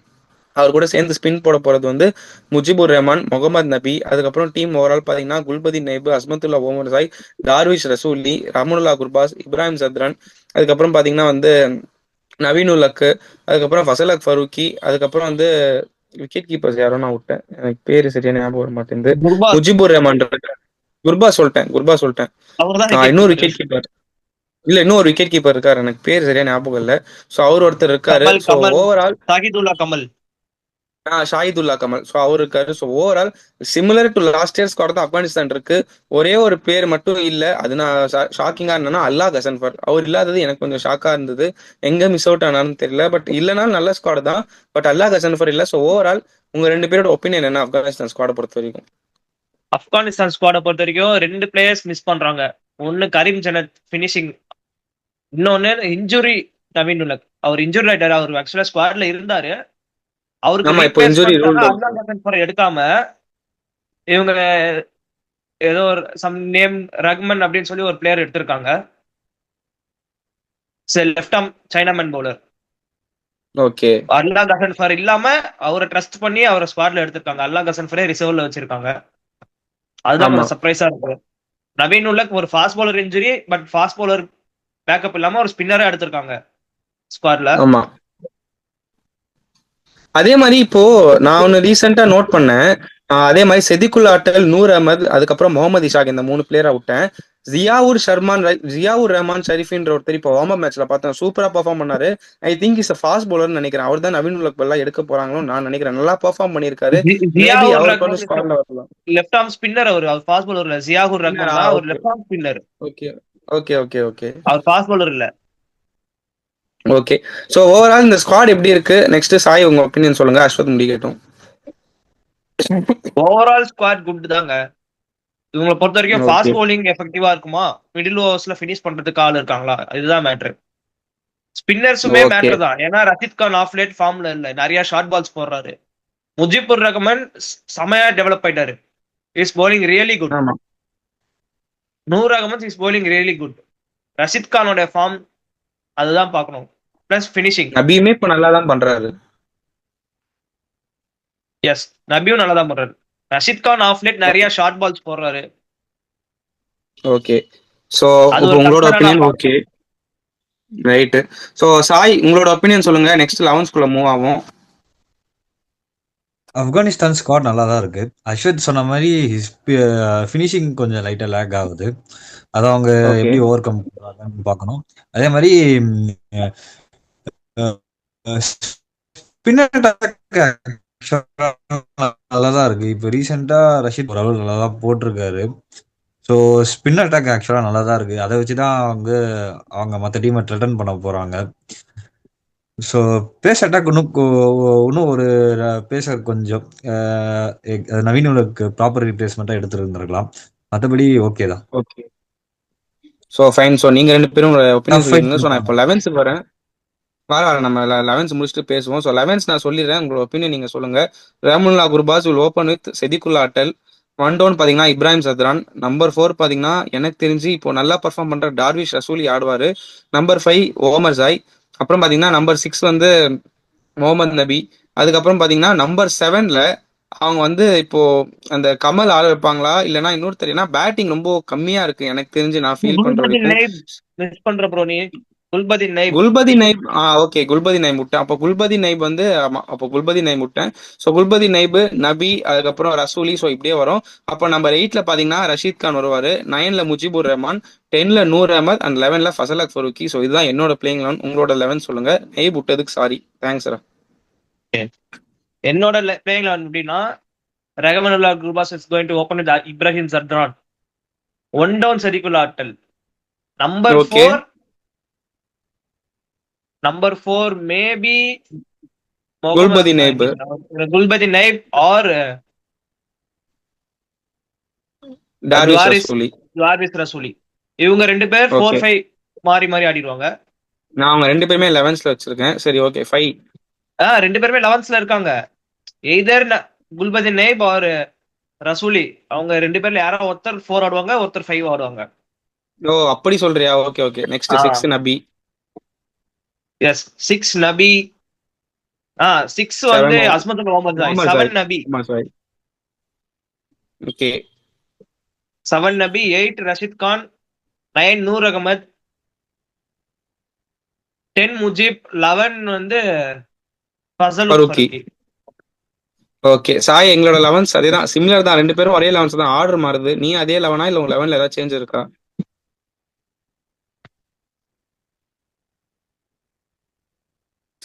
அவர் கூட சேர்ந்து ஸ்பின் போட போறது வந்து முஜிபுர் ரஹ்மான், முகமது நபி. அதுக்கப்புறம் டீம் ஓவரால் பாத்தீங்கன்னா குல்பதி நைபு, அஸ்மத்துல்லா ஓமர் சாய், தார்விஷ் ரசூலி, ரமனுல்லா குர்பாஸ், இப்ராஹிம் சத்ரான். அதுக்கப்புறம் பாத்தீங்கன்னா வந்து நவீன் உல் ஹக், அதுக்கப்புறம் ஃபசல் ஃபரூக்கி, அதுக்கப்புறம் வந்து விக்கெட் கீப்பர்ஸ் யாரோ நான் விட்டேன், எனக்கு பேரு சரியா ஞாபகம் வர மாட்டேங்குது. குர்பாஸ். முஜிபுர் ரஹ்மான் இருக்காரு. குர்பா சொல்லிட்டேன். அவர் தான் விக்கெட் இன்னொரு கீப்பர். விக்கெட் கீப்பர் இல்ல, இன்னும் ஒரு விக்கெட் கீப்பர் இருக்காரு, எனக்கு பேர் சரியா ஞாபகம் இல்ல. ஸோ அவர் ஒருத்தர் இருக்காரு. Kamal so Kamal overall Shahidullah Kamal. Shahidullah Kamal. So அவர் இருக்காரு. So overall similar to last year squad தான் ஆப்கானிஸ்தான் இருக்கு. ஒரே ஒரு பேர் மட்டும் இல்ல, அது நான் ஷாக்கிங்கா என்னன்னா அல்லாஹ் கசன்ஃபர். அவர் இல்லாதது எனக்கு கொஞ்சம் ஷாக்கா இருந்தது. எங்க மிஸ் அவுட் ஆனான்னு தெரியல. பட் இல்லைனாலும் நல்ல ஸ்குவாட் தான். பட் அல்லாஹ் கசன்ஃபர் இல்ல. ஸோ ஓவரால் உங்க 2 பேரோட ஒப்பீனியன் என்ன ஆப்கானிஸ்தான் ஸ்குவாடை பொறுத்த வரைக்கும்? ஆப்கானிஸ்தான் ஸ்குவாடை பொறுத்த வரைக்கும் 2 பிளேயர்ஸ் மிஸ் பண்றாங்க. ஒன்னு கரீம் ஜன்னத் பினிஷிங், இன்னொன்னு இன்ஜுரி நவீன் உல் ஹக். அவர் இன்ஜுரி ஆயிட்டாரு. அவர் ஆக்சுவலா ஸ்குவாட்ல இருந்தாரு. அவருக்கு ஆமா, இப்போ இன்ஜுரி ரீப்ளேஸ்மெண்ட்டாக ரூல்டு. அல்லாஹ் கசன்ஃபரை எடுக்காம இவங்க ஏதோ ஒரு சம் நேம் ரஹ்மன் அப்படின்னு சொல்லி ஒரு பிளேயர் எடுத்திருக்காங்க. Left arm chinaman bowler. Okay. Allah Ghazanfar இல்லாம அவரை ட்ரஸ்ட் பண்ணி அவரை ஸ்குவாட்ல எடுத்திருக்காங்க. அல்லாஹ் கசன்ஃபரே ரிசர்வ்ல வச்சிருக்காங்க. அதுதான் ஆமா, கொஞ்சம் சர்ப்ரைஸா இருக்கு. நவீன் உல் ஹக் ஒரு fast bowler injury, but fast bowler backup இல்லாம ஒரு ஸ்பின்னரா எடுத்திருக்காங்க ஸ்குவாட்ல. ஆமா. அதே மாதிரி இப்போ நான் ஒன்னு ரீசெண்டா நோட் பண்ணேன். அதே மாதிரி செதிகுல் ஆட்டல், நூர் அஹமத், அதுக்கப்புறம் முகமது இஷாக், இந்த 3 பிளேயரை விட்டேன். ஜியாவுர் ரஹ்மான் ஷரீஃபின்ற ஒருத்தர் இப்போ வார்ம் அப் மேட்ச்ல பார்த்தேன், சூப்பரா பெர்ஃபார்ம் பண்ணாரு. ஐ திங்க் இஸ் ஃபாஸ்ட் பவுலர்னு நினைக்கிறேன். அவர் தான் நவீன் உலக் பல்லா எடுக்க போறாங்களோ நான் நினைக்கிறேன். நல்லா பெர்ஃபார்ம் பண்ணியிருக்காரு. மேபி ஜியாவுர் அவருக்கு வந்து ரஹ்மான் ஸ்குவாட்ல வரலாம். Left arm spinner. அவர் ஃபாஸ்ட் பவுலர் இல்ல. ஜியாவுர் ரஹ்மான் தான் ஒரு okay left arm spinner. Okay okay okay okay அவர் ஃபாஸ்ட் பவுலர் இல்ல. ஓகே. ஸோ ஓவரால் இந்த ஸ்குவாட் எப்படி இருக்கு? நெக்ஸ்ட் சாய் உங்க ஒப்பீனியன் சொல்லுங்க, அஸ்வத் முடிக்கட்டும். ஓவரால் ஸ்குவாட் குட் தாங்க. இவங்களை பொறுத்த வரைக்கும் ஓகே ஃபாஸ்ட் பவுலிங் எஃபெக்டிவா இருக்குமா, மிடில் ஓவர்ஸ்ல ஃபினிஷ் பண்றதுக்கு ஆள் இருக்காங்களா, இதுதான் மேட்ரு. ஸ்பின்னர்ஸுமே ஓகே மேட்டர் தான். ஏன்னா ரஷித் கான் ஆஃப் லேட் ஃபார்ம்ல இல்ல, நிறைய ஷார்ட் பால்ஸ் போடுறாரு. முஜிபுர் ரஹ்மான் செமையா டெவலப் ஆயிட்டாரு. Is bowling really good. ஆமா. Noor Ahmad is bowling really good. Rashid கானோட ஃபார்ம் அதுதான் பார்க்கணும். Plus finishing. நபியுமே இப்ப நல்லா தான் பண்றாரு. எஸ், நபியும் நல்லா தான் பண்றாரு. ரஷித் கான் ஆஃப் லேட் நிறைய ஷார்ட் பால்ஸ் போடுறாரு. ஓகே. ஸோ அது இப்போ ஒரு உங்களோட கன்சர்னா ஒப்பீனியன் நான் ஓகே, ரைட்டு. ஸோ சாய் உங்களோட ஒப்பீனியன் சொல்லுங்க, நெக்ஸ்ட் 11th மூவ் ஆகும். ஆப்கானிஸ்தான் ஸ்குவாட் நல்லா தான் இருக்கு. அஸ்வத் சொன்ன மாதிரி ஃபினிஷிங் கொஞ்சம் லைட்டாக லேக் ஆகுது. அதை அவங்க ஓகே எப்படி ஓவர் கம் பண்ணுறாங்கன்னு பார்க்கணும். அதே மாதிரி ஸ்பின்னர் நல்லா தான் இருக்கு. இப்போ ரீசெண்டாக ரஷீத் ஓரளவு நல்லா தான் போட்டிருக்காரு. ஸோ ஸ்பின் அட்டாக் ஆக்சுவலாக நல்லா தான் இருக்கு. அதை வச்சு தான் அவங்க மற்ற டீமை ரிட்டர்ன் பண்ண போறாங்க. ஸோ பேஸ் அட்டாக் இன்னும் ஒரு பேசர் கொஞ்சம் நவீன் உலக்கு ப்ராப்பர் ரீப்ளேஸ்மெண்ட்டாக எடுத்துருந்துருக்கலாம். மற்றபடி ஓகே தான். ஓகே. So fine. ஸோ நீங்க 2 பேரும் ஒப்பீனியன் சொல்லிருங்க. ஸோ நான் இப்போ 11th வரேன். வர நம்ம 11th முடிச்சுட்டு பேசுவோம். ஸோ 11th நான் சொல்லிடுறேன், உங்களோட ஒப்பீனியன் நீங்க சொல்லுங்க. Rahmanullah Gurbaz will open with Sediqullah Atal. 1 down பாத்தீங்கன்னா இப்ராஹிம் சத்ரான். நம்பர் 4 பாத்தீங்கன்னா எனக்கு தெரிஞ்சு இப்போ நல்லா பர்ஃபார்ம் பண்ற டார்விஷ் ரசூலி ஆடுவாரு. Number 5 Omarzai. அப்புறம் பாத்தீங்கன்னா நம்பர் 6 வந்து முகமது நபி. அதுக்கப்புறம் பாத்தீங்கன்னா நம்பர் 7ல அவங்க வந்து இப்போ அந்த கமல் ஆட வைப்பாங்களா இல்லைன்னா இன்னொருத்தர், ஏன்னா பேட்டிங் ரொம்ப கம்மியா இருக்கு எனக்கு தெரிஞ்சு, நான் ஃபீல் பண்ற குல்பதீன் வரைக்கும். நைப் மிஸ் பண்ற ப்ரோ நீ. குல்பதீன் நைப். குல்பதி நைப், ஓகே, குல்பதி நைப் விட்டேன். அப்போ குல்பதி நைப் வந்து, ஆமா, அப்போ குல்பதி நைப் விட்டேன். ஸோ குல்பதி நைப், நபி, அதுக்கப்புறம் ரசூலி. ஸோ இப்படியே வரும். அப்போ நம்பர் 8ல பாத்தீங்கன்னா ரஷீத் கான் வருவாரு. 9ல முஜிபுர் ரஹ்மான். 10ல நூர் அஹமத் அண்ட் 11ல ஃபசல் ஃபருக்கி. ஸோ இதுதான் என்னோட பிளேயிங் 11. உங்களோட 11 சொல்லுங்க. நைப் விட்டதுக்கு சாரி. Thanks sir. என்னோட பிளேயிங் 11 எப்படின்னா, Rahmanullah Gurbaz is going to open with Ibrahim Zadran. 1 down Sediqullah Atal. Number okay. 4 maybe Gulbadin Naib, Gulbadin Naib or Darwish Rasooli. Darwish Rasooli. இவங்க 2 பேர் 4, 5 மாறி மாறி ஆடிடுவாங்க. நான் அவங்க 2 பேருமே 11th வச்சிருக்கேன். சரி, ஓகே, 5. 2 பேருமே 11th இருக்காங்க. Either Gulbadin Naib R Rasuli. அவங்க 2 பேர்ல யாரோ ஒருத்தர் 4 ஆடுவாங்க, ஒருத்தர் 5 ஆடுவாங்க. ஓ, அப்படி சொல்றியா? Okay okay. நெக்ஸ்ட் 6 நபி. எஸ், 6 நபி. 6 வந்து அஸ்மதுல் முகமது ஜாய். 7 நபி. ஓகே. 7 நபி. 8 ரஷித் கான். 9 நூர் அகமது. 10 முஜிப். 11 வந்து ஃபசல் ஃபருக்கி. ஃபருக்கி. ஓகே சாய், எங்களோட 11th அதேதான், சிமிலர் தான். 2 பேரும் ஒரே 11th தான். ஆர்டர் மாறுது. நீ அதே 11ஆ இல்ல உங்க 11ல ஏதாவது சேஞ்ச் இருக்கா?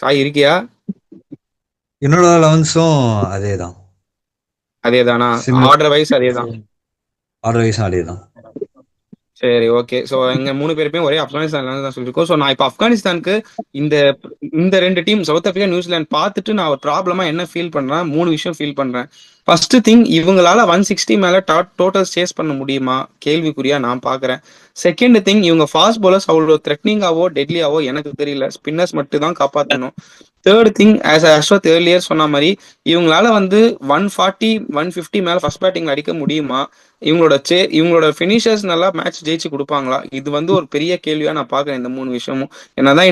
சாய் இருக்கியா? என்னோட 11ம் அதே தான். அதேதானா? ஆர்டர் வைஸ் அதேதான். ஆர்டர் வைஸும் அதே தான். சரி, ஓகே. ஸோ எங்க 3 பேருமே ஒரே ஆப்கானிஸ்தான் தான் சொல்லியிருக்கோம். ஸோ நான் இப்போ ஆப்கானிஸ்தானுக்கு இந்த இந்த 2 டீம் சவுத் ஆப்பிரிக்கா நியூசிலாந்து பார்த்துட்டு நான் ஒரு ப்ராப்ளமா என்ன ஃபீல் பண்றேன், 3 விஷயம் ஃபீல் பண்றேன். ஃபர்ஸ்ட் திங், இவங்களால 160 மேல டோட்டல் சேஸ் பண்ண முடியுமா கேள்விக்குறியா நான் பாக்குறேன். செகண்ட் திங், இவங்க ஃபாஸ்ட் பாலர்ஸ் அவ்வளோ த்ரெட்னிங்காவோ டெட்லியாவோ எனக்கு தெரியல. ஸ்பின்னர்ஸ் மட்டும் தான் காப்பாற்றணும். Third thing, as Ashwath earlier சொன்ன மாதிரி, இவங்களால வந்து 140 150 மேல ஃபர்ஸ்ட் பேட்டிங்ல அடிக்க முடியுமா? இவங்களோட ஃபினிஷர்ஸ் நல்லா மேட்ச் ஜெயிச்சு கொடுப்பாங்களா? இது வந்து ஒரு பெரிய கேள்வியா நான் பாக்குறேன் இந்த 3 விஷயமும். என்னதான்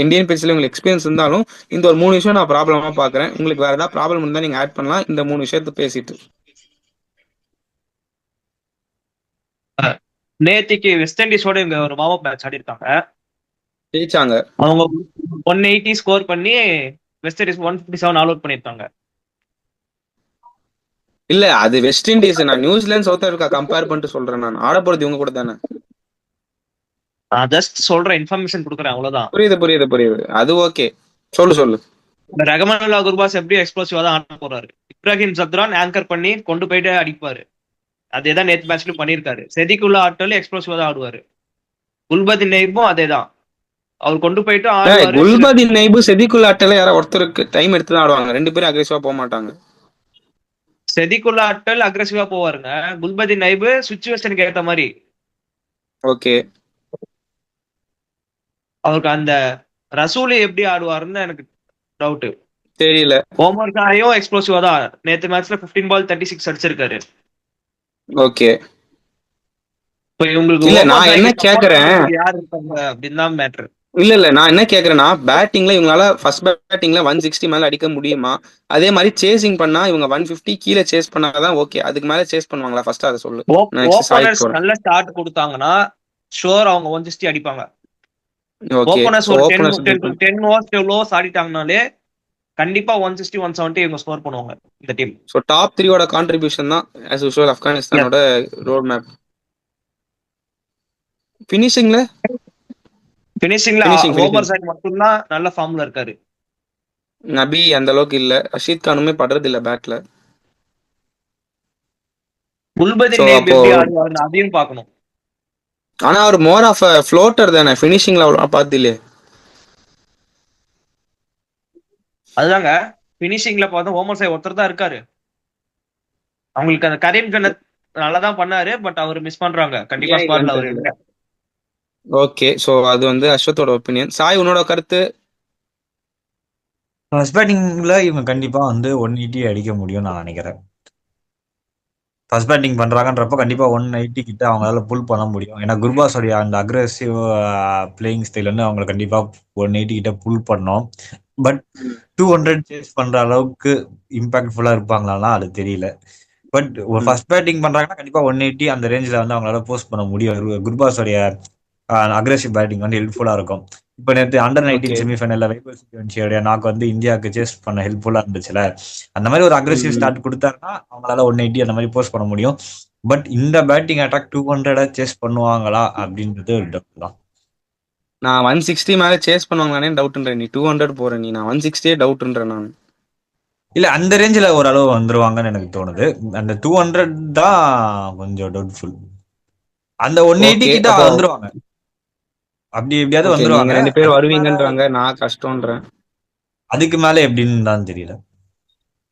இந்தியன் பேஸ்ல உங்களுக்கு எக்ஸ்பீரியன்ஸ் இருந்தாலும் இந்த ஒரு 3 விஷயம் நான் ப்ராப்ளமா பாக்குறேன். உங்களுக்கு வேற ஏதாவது ப்ராப்ளம் இருந்தா நீங்க ஆட் பண்ணலாம் இந்த 3 விஷயத்த பேசிட்டு. நேத்திக்கு வெஸ்ட் இண்டீஸோட இவங்க ஒரு வார்ம் அப் மேட்ச் ஆடி இருக்காங்க. ஜெயிச்சாங்க. அவங்க 180 ஸ்கோர் பண்ணி வெஸ்ட் இண்டீஸ் 157 ஆல் அவுட் பண்ணிருக்காங்க. இல்ல அது வெஸ்ட் இண்டீஸ், நான் நியூசிலாந்து சவுத் ஆப்பிரிக்கா கம்பேர் பண்ணிட்டு சொல்றேன். நான் ஆட போறது இவங்க கூட தானே. நான் ஜஸ்ட் சொல்றேன், இன்ஃபர்மேஷன் கொடுக்குறேன், அவ்வளவுதான். புரியுது. அது ஓகே, சொல்லு. இந்த ரஹ்மானுல்லா குர்பாஸ் எப்படி எக்ஸ்ப்ளோசிவா தான் ஆட போறாரு. இப்ராஹிம் சத்ரான் ஆங்கர் பண்ணி கொண்டு போயிட்டு அடிப்பாரு. அதேதான் நேத்து மேட்ச்லயும் பண்ணிருக்காரு. செதிக்குள்ள ஆட்டோல எக்ஸ்ப்ளோசிவா தான் ஆடுவாரு. குல்பதின் நெய்பும் அதேதான், அவர் கொண்டு போயிட்டு ஆடுவாரு. குல்பதின் நைபு செதிக்குள்ள ஆட்டல யாரோ ஒருத்தருக்கு டைம் எடுத்து தான் ஆடுவாங்க. 2 பேரும் அக்ரெசிவா போக மாட்டாங்க. செதிக்குள்ள ஆட்டல் அக்ரெசிவா போவாருங்க. குல்பதின் நைபு சுச்சுவேஷனுக்கு ஏத்த மாதிரி. ஓகே. அவருக்கு அந்த ரசூலி எப்படி ஆடுவாருன்னு எனக்கு டவுட். தெரியல. ஓமர் ஷாயும் எக்ஸ்ப்ளோசிவா தான் நேத்து மேட்ச்ல 15 பால் 36 அடிச்சிருக்காரு. ஓகே. இப்போ இவங்களுக்கு இல்ல ஓமர் நான் என்ன ஷாய்க்கு support கேக்குறேன், பண்றதுக்கு யார் இருக்காங்க அப்படின்னு தான் மேட்ரு. இல்ல நான் என்ன கேக்குறேன்னா, பேட்டிங்ல இவங்களால ஃபர்ஸ்ட் பேட்டிங்ல 160 மேல அடிக்க முடியுமா? அதே மாதிரி சேசிங் பண்ணா இவங்க 150 கீழே சேஸ் பண்ணாதான் ஓகே. அதுக்கு மேல சேஸ் பண்ணுவாங்களா ஃபர்ஸ்ட் அதை சொல்லு. நெக்ஸ்ட் சாய்க்கு ஓபனர்ஸ் போறேன். நல்ல ஸ்டார்ட் கொடுத்தாங்கன்னா ஷோர் அவங்க 160 அடிப்பாங்க. ஓகே. ஓபனர்ஸ் சோ ஒரு 10 ஓபனர்ஸ் 10 10 ஓவர்ஸ் எவ்வளோ ஆடிட்டாங்கனாலே கண்டிப்பா 160 170 இவங்க ஸ்கோர் பண்ணுவாங்க இந்த டீம். ஸோ டாப் 3யோட கான்ட்ரிபியூஷன் தான் ஆஸ் யூஷுவல் ஆப்கானிஸ்தானோட ரோட் மேப். ஃபினிஷிங்ல பினிஷிங்ல finishing. ஓமர் ஷாய் மட்டும்தான் நல்ல ஃபார்ம்ல இருக்காரு. நபி அந்த அளவுக்கு இல்ல. ரஷீத் கானுமே படுறது இல்ல பேட்ல. குல்பதின் ஸோ நைப் அப்போ எப்படி ஆடுவாருன்னு அதையும் பார்க்கணும். ஆனா அவர் மோர் ஆஃப் ஃப்ளோட்டர் தானே, ஃபினிஷிங்ல அவ்வளோ பார்த்து இல்லையே. அதுதாங்க, பினிஷிங்ல பார்த்தா ஓமர் ஷாய் ஒருத்தர் தான் இருக்காரு. அவங்களுக்கு அந்த கரீம் ஜன்னத் நல்லா தான் பண்ணாரு, பட் அவர் மிஸ் பண்றாங்க கண்டிப்பா ஏன் ஸ்குவாட்ல இல்லைன்னு அவர் தெரியல. இல்ல. ஓகே. ஸோ அது வந்து அஸ்வத்தோட ஒப்பீனியன். சாய் உன்னோட கருத்து? ஃபர்ஸ்ட் பேட்டிங்ல இவங்க கண்டிப்பா வந்து 180 அடிக்க முடியும்னு நான் நினைக்கிறேன். ஃபர்ஸ்ட் பேட்டிங் பண்றாங்கன்றப்ப கண்டிப்பா 180 கிட்ட அவங்களால புல் பண்ண முடியும். ஏன்னா குர்பாஸோடைய அந்த அக்ரெசிவ் பிளேயிங் ஸ்டைல் வந்து அவங்க கண்டிப்பா 180 கிட்ட புல் பண்ணோம். பட் 200 சேஸ் பண்ற அளவுக்கு இம்பாக்ட்ஃபுல்லா இருப்பாங்களா அது தெரியல. பட் ஃபர்ஸ்ட் பேட்டிங் பண்றாங்கன்னா கண்டிப்பா 180 அந்த ரேஞ்சில் வந்து அவங்களால போஸ்ட் பண்ண முடியும். குர்பாஸோடைய அக்ரெசிவ் பேட்டிங் வந்து ஹெல்ப்ஃபுல்லா இருக்கும். இப்போ நேற்று அண்டர் 19 ஓகே. செமிஃபைனல்ல வைபவ் சூரியவன்ஷியோட நாக்கு வந்து இந்தியாவுக்கு சேஸ் பண்ண ஹெல்ப்ஃபுல்லா இருந்துச்சுல. அந்த மாதிரி ஒரு அக்ரெசிவ் ஸ்டார்ட் கொடுத்தாருன்னா அவங்களால 180 அந்த மாதிரி போஸ்ட் பண்ண முடியும். பட் இந்த பேட்டிங் அட்டாக் 200 சேஸ் பண்ணுவாங்களா அப்படின்றது ஒரு டவுட் தான். நான் 160 மேல சேஸ் பண்ணுவாங்களானே டவுட்ன்றேன். நீ 200 போற, நீ நான் 160 டவுட்ன்றேன் நான். இல்ல அந்த ரேஞ்சில் ஓரளவு வந்துருவாங்கன்னு எனக்கு தோணுது. அந்த 200 தான் கொஞ்சம் டவுட்ஃபுல். அந்த 180 ஓகே. கிட்ட அப்போ வந்துருவாங்க, அப்படி எப்படியாவது ஓகே, நீங்க வந்துருவாங்க. 2 பேர் அதுக்கு மேல வருவீங்கன்றாங்க, நான் கஷ்டம்ன்றேன். அதுக்கு மேல எப்படின்னு தான் தெரியல.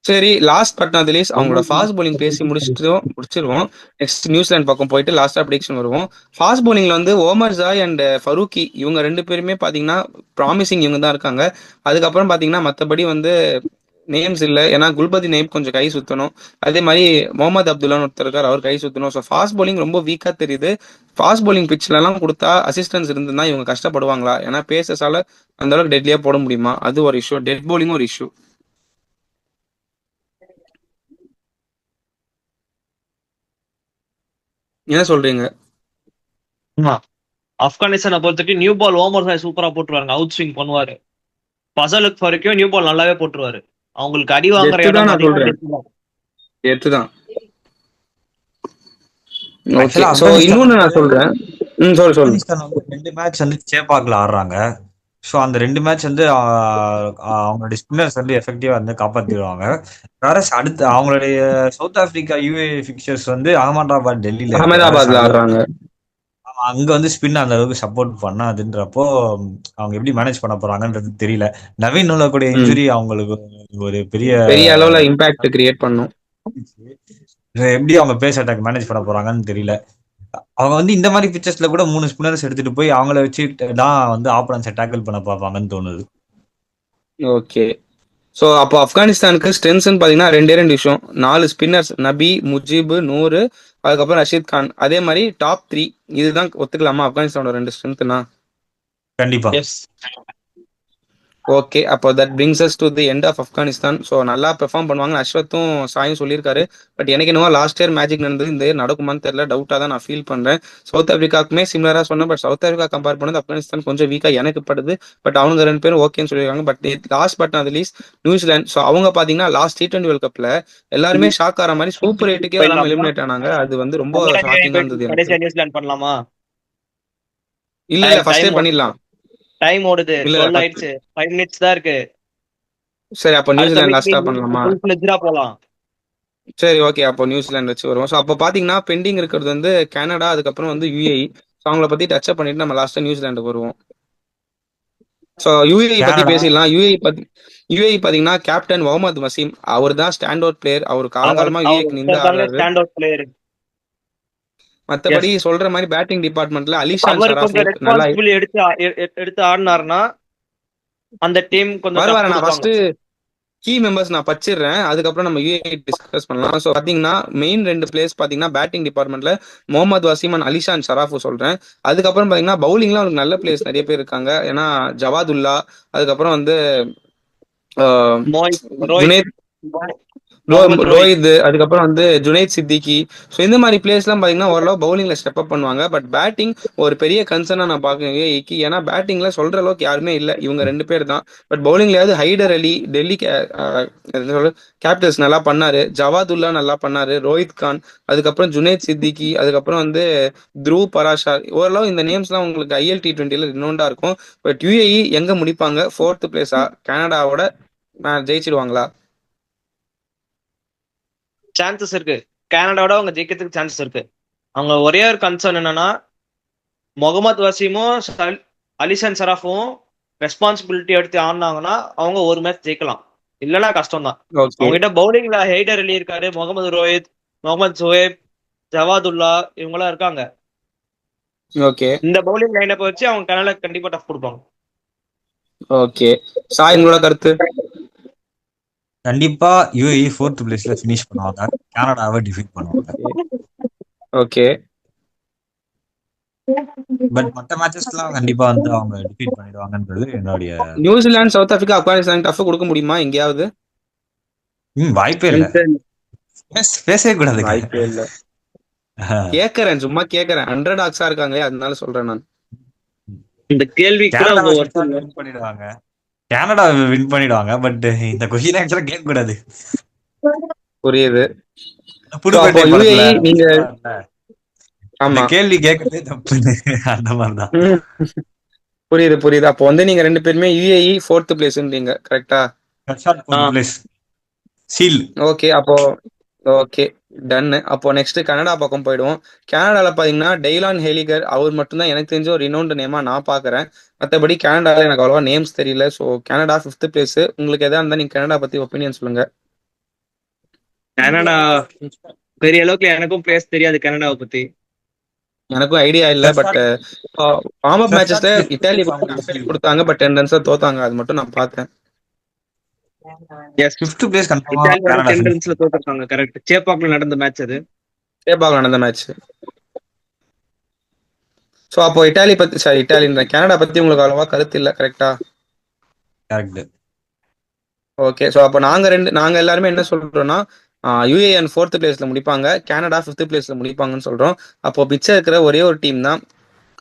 சரி, லாஸ்ட் பட் நாட் லீஸ்ட் அவங்களோட ஃபாஸ்ட் bowling பேசி முடிச்சிருவோம். நெக்ஸ்ட் நியூசிலாந்து பக்கம் போயிட்டு லாஸ்டா ப்ரெடிக்ஷன் வருவோம். ஃபாஸ்ட் bowlingல வந்து ஓமர் ஜாய் அண்ட் ஃபரூக்கி இவங்க 2 பேருமே பாத்தீங்கன்னா ப்ராமிசிங் இவங்க தான் இருக்காங்க. அதுக்கப்புறம் பாத்தீங்கன்னா மத்தபடி வந்து நேம்ஸ் இல்ல. ஏன்னா குல்பதி நேம் கொஞ்சம் கை சுத்தணும். அதே மாதிரி முகமது அப்துல்லான்னு ஒருத்தர் இருக்கார், அவர் கை சுத்தணும். ஸோ ஃபாஸ்ட் bowling ரொம்ப வீக்கா தெரியுது. ஃபாஸ்ட் bowling பிட்ச்ல எல்லாம் கொடுத்தா அசிஸ்டன்ஸ் இருந்துன்னா இவங்க கஷ்டப்படுவாங்களா? ஏன்னா பேசஸால அந்த அளவுக்கு டெட்லியா போட முடியுமா? அது ஒரு இஷ்யூ. டெட் bowling ஒரு இஷ்யூ. என்ன சொல்றீங்க? ஆமா, ஆப்கானிஸ்தானை பொறுத்தவரைக்கும் நியூ பால் ஓமர் ஷாய் சூப்பரா போட்டுருவாங்க, அவுட் ஸ்விங் பண்ணுவாரு. பசலுக்கு வரைக்கும் நியூ பால் நல்லாவே போட்டுருவாரு. அவங்களுக்கு அடி வாங்குற டெத்து தான் இடம் நான் பாத்தீங்கன்னா சொல்றேன். டெத் தான். டெத்து தான். ஓகே. ஆக்சுவலா ஸோ ஆப்கானிஸ்தான் இன்னொன்னு வந்து நான் சொல்றேன். சொல்லு. ஆப்கானிஸ்தான் வந்து 2 மேட்ச் வந்து சேப்பாக்ல ஆடுறாங்க. ஸோ அந்த 2 மேட்ச் வந்து அவங்களுடைய ஸ்பின்னர்ஸ் வந்து எஃபெக்டிவா வந்து காப்பாத்திடுவாங்க. வேற அடுத்து அவங்களுடைய சவுத் ஆப்பிரிக்கா யூஏ பிக்சர்ஸ் வந்து அகமதாபாத் டெல்லியில இருக்கு. வேற அகமதாபாத்ல ஆடுறாங்க. அங்க வந்து ஸ்பின் அந்த அளவுக்கு சப்போர்ட் பண்ணாதுன்றப்போ அவங்க எப்படி மேனேஜ் பண்ண போறாங்கன்றது தெரியல. நவீன் உலகக்கூடிய ம். இன்ஜுரி அவங்களுக்கு ஒரு பெரிய பெரிய அளவுல இம்பாக்ட் கிரியேட் பண்ணும். எப்படி அவங்க பேஸ் அட்டாக் மேனேஜ் பண்ண போறாங்கன்னு தெரியல. அவங்க வந்து இந்த மாதிரி பிக்சர்ஸ்ல கூட 3 ஸ்பின்னர்ஸ் எடுத்துட்டு போய் அவங்கள வச்சு தான் வந்து ஆப்பனன்ஸை டேக்கிள் பண்ண பார்ப்பாங்கன்னு தோணுது. ஓகே. ஸோ அப்போ ஆப்கானிஸ்தானுக்கு ஸ்ட்ரென்த்ஸ்ன்னு பார்த்தீங்கன்னா 2 விஷயம். 4 ஸ்பின்னர்ஸ், நபி, முஜிபு, நூறு, அதுக்கப்புறம் ரஷீத் கான். அதே மாதிரி டாப் 3 இதுதான் ஒத்துக்கலாமா ஆப்கானிஸ்தானோட 2 ஸ்ட்ரென்த்னா? கண்டிப்பா. எஸ். ஓகே, அப்போ that brings us to the end of Afghanistan. So நல்லா பெர்ஃபார்ம் பண்ணுவாங்க அஸ்வத்தும் சாயும் சொல்லியிருக்காரு. பட் எனக்கு என்னவோ லாஸ்ட் இயர் மேஜிக் நடந்தது இந்த இயர் நடக்குமான்னு தெரியல, டவுட்டாக தான் நான் ஃபீல் பண்றேன். சவுத் ஆப்பிரிக்காவுக்குமே சிமிலராக சொன்னேன், பட் சவுத் ஆப்பிரிக்கா கம்பேர் பண்ணது ஆப்கானிஸ்தான் கொஞ்சம் வீக்கா எனக்கு படுது. பட் அவங்க 2 பேரும் ஓகேன்னு சொல்லியிருக்காங்க. But last but not least New Zealand. So அவங்க பாத்தீங்கன்னா லாஸ்ட் T20 வேர்ல்ட் கப்ல எல்லாருமே ஷாக் ஆகிற மாதிரி சூப்பர் 8க்கே வராம போயிடலாமா? எலிமினேட் ஆனாங்க. அது வந்து ரொம்ப ஷாக்கிங்கா இருந்தது எனக்கு. கடைசியா நியூசிலாந்து பண்ணலாமா? இல்ல இல்ல, டைம் ஃபர்ஸ்டே டைம் பண்ணிடலாம். டைம் ஓடுது, இல்ல இல்ல 12 first. ஆயிடுச்சு, 5 மினிட்ஸ் தான் இருக்கு. சரி, அப்போ அடுத்த நியூசிலாந்து லாஸ்டா வீக் பண்ணலாமா? ஃபுல் ஃபிளெஜ்டா போலாம். சரி, ஓகே, அப்போ நியூசிலாந்து வச்சு வருவோம். ஸோ அப்போ பாத்தீங்கன்னா பெண்டிங் இருக்கிறது வந்து கனடா, அதுக்கப்புறம் வந்து UAE. ஸோ அவங்கள பத்தி டச் அப் பண்ணிட்டு நம்ம லாஸ்டா நியூசிலாந்துக்கு வருவோம். ஸோ UAE பத்தி கனடா பேசிடலாம். UAE பாத்தீங்கன்னா கேப்டன் முகமது வசீம், அவர் தான் ஸ்டாண்ட் அவுட் பிளேயர். அவர் அவர் காலங்காலமா அவர் UAEக்கு நின்று ஒருத்தர் தாங்க ஆடுறாரு. Stand out player. மத்தபடி எஸ், சொல்ற மாதிரி பேட்டிங் டிபார்ட்மெண்ட்ல அலிஷான் அவர் கொஞ்சம் ஷராஃபுக் நல்லா ரெஸ்பான்சிபிள் எடுத்து ஆடினாருன்னா அந்த டீம் கொஞ்சம் டஃப் வருவாரு. நான் கொடுப்பாங்க. ஃபர்ஸ்ட் கீ மெம்பர்ஸ் நான் பச்சிடுறேன், அதுக்கப்புறம் நம்ம UAE டிஸ்கஸ் பண்ணலாம். ஸோ பாத்தீங்கன்னா மெயின் 2 பிளேயர்ஸ் பாத்தீங்கன்னா பேட்டிங் டிபார்ட்மெண்ட்ல முகமது வசீம் அண்ட் அலிஷான் ஷராஃபு சொல்றேன். அதுக்கப்புறம் பாத்தீங்கன்னா பவுலிங்ல அவருக்கு நல்ல பிளேயர்ஸ் நிறைய பேர் இருக்காங்க. ஏன்னா ஜவாதுல்லா, அதுக்கப்புறம் வந்து மோய் ரோஹித் ஜுனைத் முகமது ரோஹித். ரோஹித், அதுக்கப்புறம் வந்து ஜுனைத் சித்திகி. ஸோ இந்த மாதிரி பிளேயர்ஸ்லாம் பாத்தீங்கன்னா ஓரளவு பவுலிங்ல ஸ்டெப் அப் பண்ணுவாங்க. பட் பேட்டிங் ஒரு பெரிய கன்சர்னா நான் பாக்குறேன் UAE-க்கு. ஏன்னா பேட்டிங்ல சொல்ற அளவுக்கு யாருமே இல்ல, இவங்க 2 பேர் தான். பட் பவுலிங்லயாவது ஹைடர் அலி டெல்லி கேபிட்டல்ஸ் நல்லா பண்ணாரு, ஜவாதுல்லா நல்லா பண்ணாரு, ரோஹித் கான், அதுக்கப்புறம் ஜுனைத் சித்திகி, அதுக்கப்புறம் வந்து த்ருவ் பராஷா. ஓரளவு இந்த நேம்ஸ்லாம் உங்களுக்கு IL T20ல ரினோண்டா இருக்கும். பட் UAE எங்க முடிப்பாங்க? 4th பிளேஸா? கனடாவோட ஜெயிச்சிடுவாங்களா? சான்சஸ் இருக்கு, கனடாவோட அவங்க ஜெயிக்கிறதுக்கு சான்சஸ் இருக்கு. அவங்க ஒரே ஒரு கன்சர்ன் என்னன்னா, முகமது வசீமும் அலிஷன் சராஃபும் ரெஸ்பான்சிபிலிட்டி எடுத்து ஆடினாங்கன்னா அவங்க ஒரு மேட்ச் ஜெயிக்கலாம், இல்லைன்னா கஷ்டம் தான். ஓகே அவங்க கிட்ட பவுலிங்ல ஹெய்டர் அலி இருக்காரு, முகமது ரோஹித், முகமது சுஹேப், ஜவாதுல்லா, இவங்கெல்லாம் இருக்காங்க. ஓகே இந்த பவுலிங் லைனப்பை வச்சு அவங்க கனடா கண்டிப்பா டஃப் கொடுப்பாங்க. ஓகே, சாய் உங்களோட கருத்து? கண்டிப்பா UAE 4th பிளேஸ்ல ஃபினிஷ் பண்ணுவாங்க, கனடாவை டிஃபீட் பண்ணுவாங்க. ஓகே, பட் மற்ற மேட்சஸ்லாம் கண்டிப்பா வந்து அவங்க டிஃபீட் பண்ணிடுவாங்கன்றது என்னுடைய New Zealand, south Africa, Afghanistan tough கொடுக்க முடியுமா எங்கேயாவது? வாய்ப்பே இல்லை, பேசவே கூடாதுங்க. வாய்ப்பே இல்ல. கேக்குறேன், சும்மா கேக்குறேன். அண்டர்டாக்ஸா இருக்காங்களே, அதனால சொல்றேன் நான். இந்த கேள்வி கூட கனடா அவங்க ஒருத்தர் வின் பண்ணிடுவாங்க, கனடா வின் பண்ணிடுவாங்க. பட் இந்த கொஸ்டின் ஆக்சுவலா கேட்க கூடாது. புரியுது. புதுப்பேட்டை அப்போ படத்துல UAE நீங்க இந்த ஆமா. கேள்வி கேட்கறதே தப்பு, அந்த மாதிரிதான். ம். புரியுது புரியுது. அப்போ வந்து நீங்க 2 பேருமே UAE 4th பிளேஸ்ன்றீங்க, கரெக்டா? சீல். ஓகே, அப்போ ஓகே, டன். அப்போ நெக்ஸ்ட் கனடா பக்கம் போயிடுவோம். கனடால பாத்தீங்கன்னா டெய்லான் ஹெலிகர், அவர் மட்டும்தான் எனக்கு தெரிஞ்ச ஒரு ரினோன்டு நேமா நான் பாக்குறேன். மத்தபடி கனடால எனக்கு அவ்வளவா நேம்ஸ் தெரியல. So Canada 5th place. உங்களுக்கு எதா இருந்தா நீங்க கனடா பத்தி ஒப்பீனியன் சொல்லுங்க. கனடா பெரிய அளவுக்கு எனக்கும் பிளேஸ் தெரியாது கனடாவை பத்தி. எனக்கும் ஐடியா இல்ல. பட் வார்ம் அப் மேட்சஸ்ல இட்டாலி கொடுத்தாங்க, பட் 10 ரன்ஸ் தோத்தாங்க, அது மட்டும் நான் பார்த்தேன். எஸ், 5th பிளேஸ் கன்ஃபார்மா இத்தாலியோட கனடா 10 ஃபினிஷ். ரன்ஸ்ல தோத்துருக்காங்க. கரெக்ட், சேப்பாக்ல நடந்த மேட்ச் அது. சேப்பாக நடந்த மேட்ச். ஸோ அப்போ இட்டாலி பத்தி, சாரி இட்டாலின்ற கனடா பத்தி உங்களுக்கு அவ்வளவா கருத்து இல்ல, கரெக்டா? கரெக்ட். ஓகே, ஸோ அப்போ நாங்க எல்லாருமே என்ன சொல்றோம்னா UAE 4th பிளேஸ்ல முடிப்பாங்க, கனடா 5th பிளேஸ்ல முடிப்பாங்கன்னு சொல்றோம். அப்போ பிச்சை இருக்கிற ஒரே ஒரு டீம் தான்.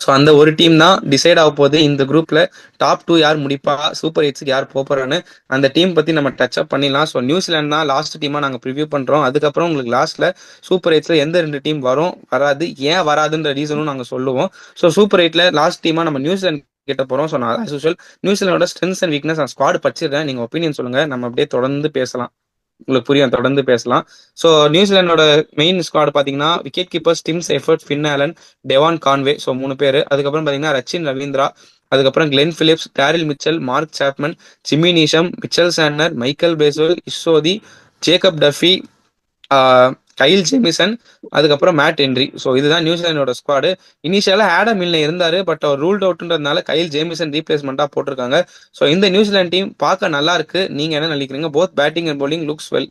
ஸோ அந்த ஒரு டீம் தான் டிசைட் ஆக போகுது இந்த குரூப்ல டாப் 2 யார் முடிப்பா, சூப்பர் 8க்கு யார் போறான்னு. அந்த டீம் பத்தி நம்ம டச் அப் பண்ணிடலாம். ஸோ நியூசிலாந்து தான் லாஸ்ட் டீமா நாங்க ப்ரிவியூ பண்றோம். அதுக்கப்புறம் உங்களுக்கு லாஸ்ட்ல சூப்பர் 8ல எந்த 2 டீம் வரும் வராது, ஏன் வராதுன்ற ரீசனும் நாங்க சொல்லுவோம். ஸோ சூப்பர் 8ல லாஸ்ட் டீமா நம்ம நியூசிலாந்து கிட்ட போறோம். ஸோ நான் ஆஸ் யூசுவல் நியூசிலாண்டோட ஸ்ட்ரென்த்ஸ் அண்ட் வீக்னஸ் நான் ஸ்குவாட் பச்சிருக்கேன், நீங்க ஒப்பீனியன் சொல்லுங்க, நம்ம அப்படியே தொடர்ந்து பேசலாம். உங்களுக்கு புரியும், தொடர்ந்து பேசலாம். ஸோ நியூசிலாண்டோட மெயின் ஸ்குவாட் பாத்தீங்கன்னா wicket keepers Tim Seifert, Finn Allen, Devon Conway. So 3 பேர். அதுக்கப்புறம் பாத்தீங்கன்னா ரச்சின் ரவீந்திரா, அதுக்கப்புறம் Glenn Phillips, Daryl Mitchell, Mark Chapman, Jimmy Neesham, Mitchell Santner, Michael Bracewell, Ish Sodhi, Jacob Duffy, Kyle Jamieson, அதுக்கப்புறம் மேட் ஹென்ரி. ஸோ இதுதான் நியூசிலாண்டோட ஸ்குவாடு. இனிஷியலா ஆடம் மில்லே இருந்தாரு, பட் அவர் ரூல்ட் அவுட்ன்றதுனால கைல் ஜேமிசன் ரீப்ளேஸ்மெண்டா போட்டிருக்காங்க. ஸோ இந்த நியூசிலாந்து டீம் பார்க்க நல்லா இருக்கு. நீங்க என்ன நினைக்கிறீங்க? Both batting and bowling looks well.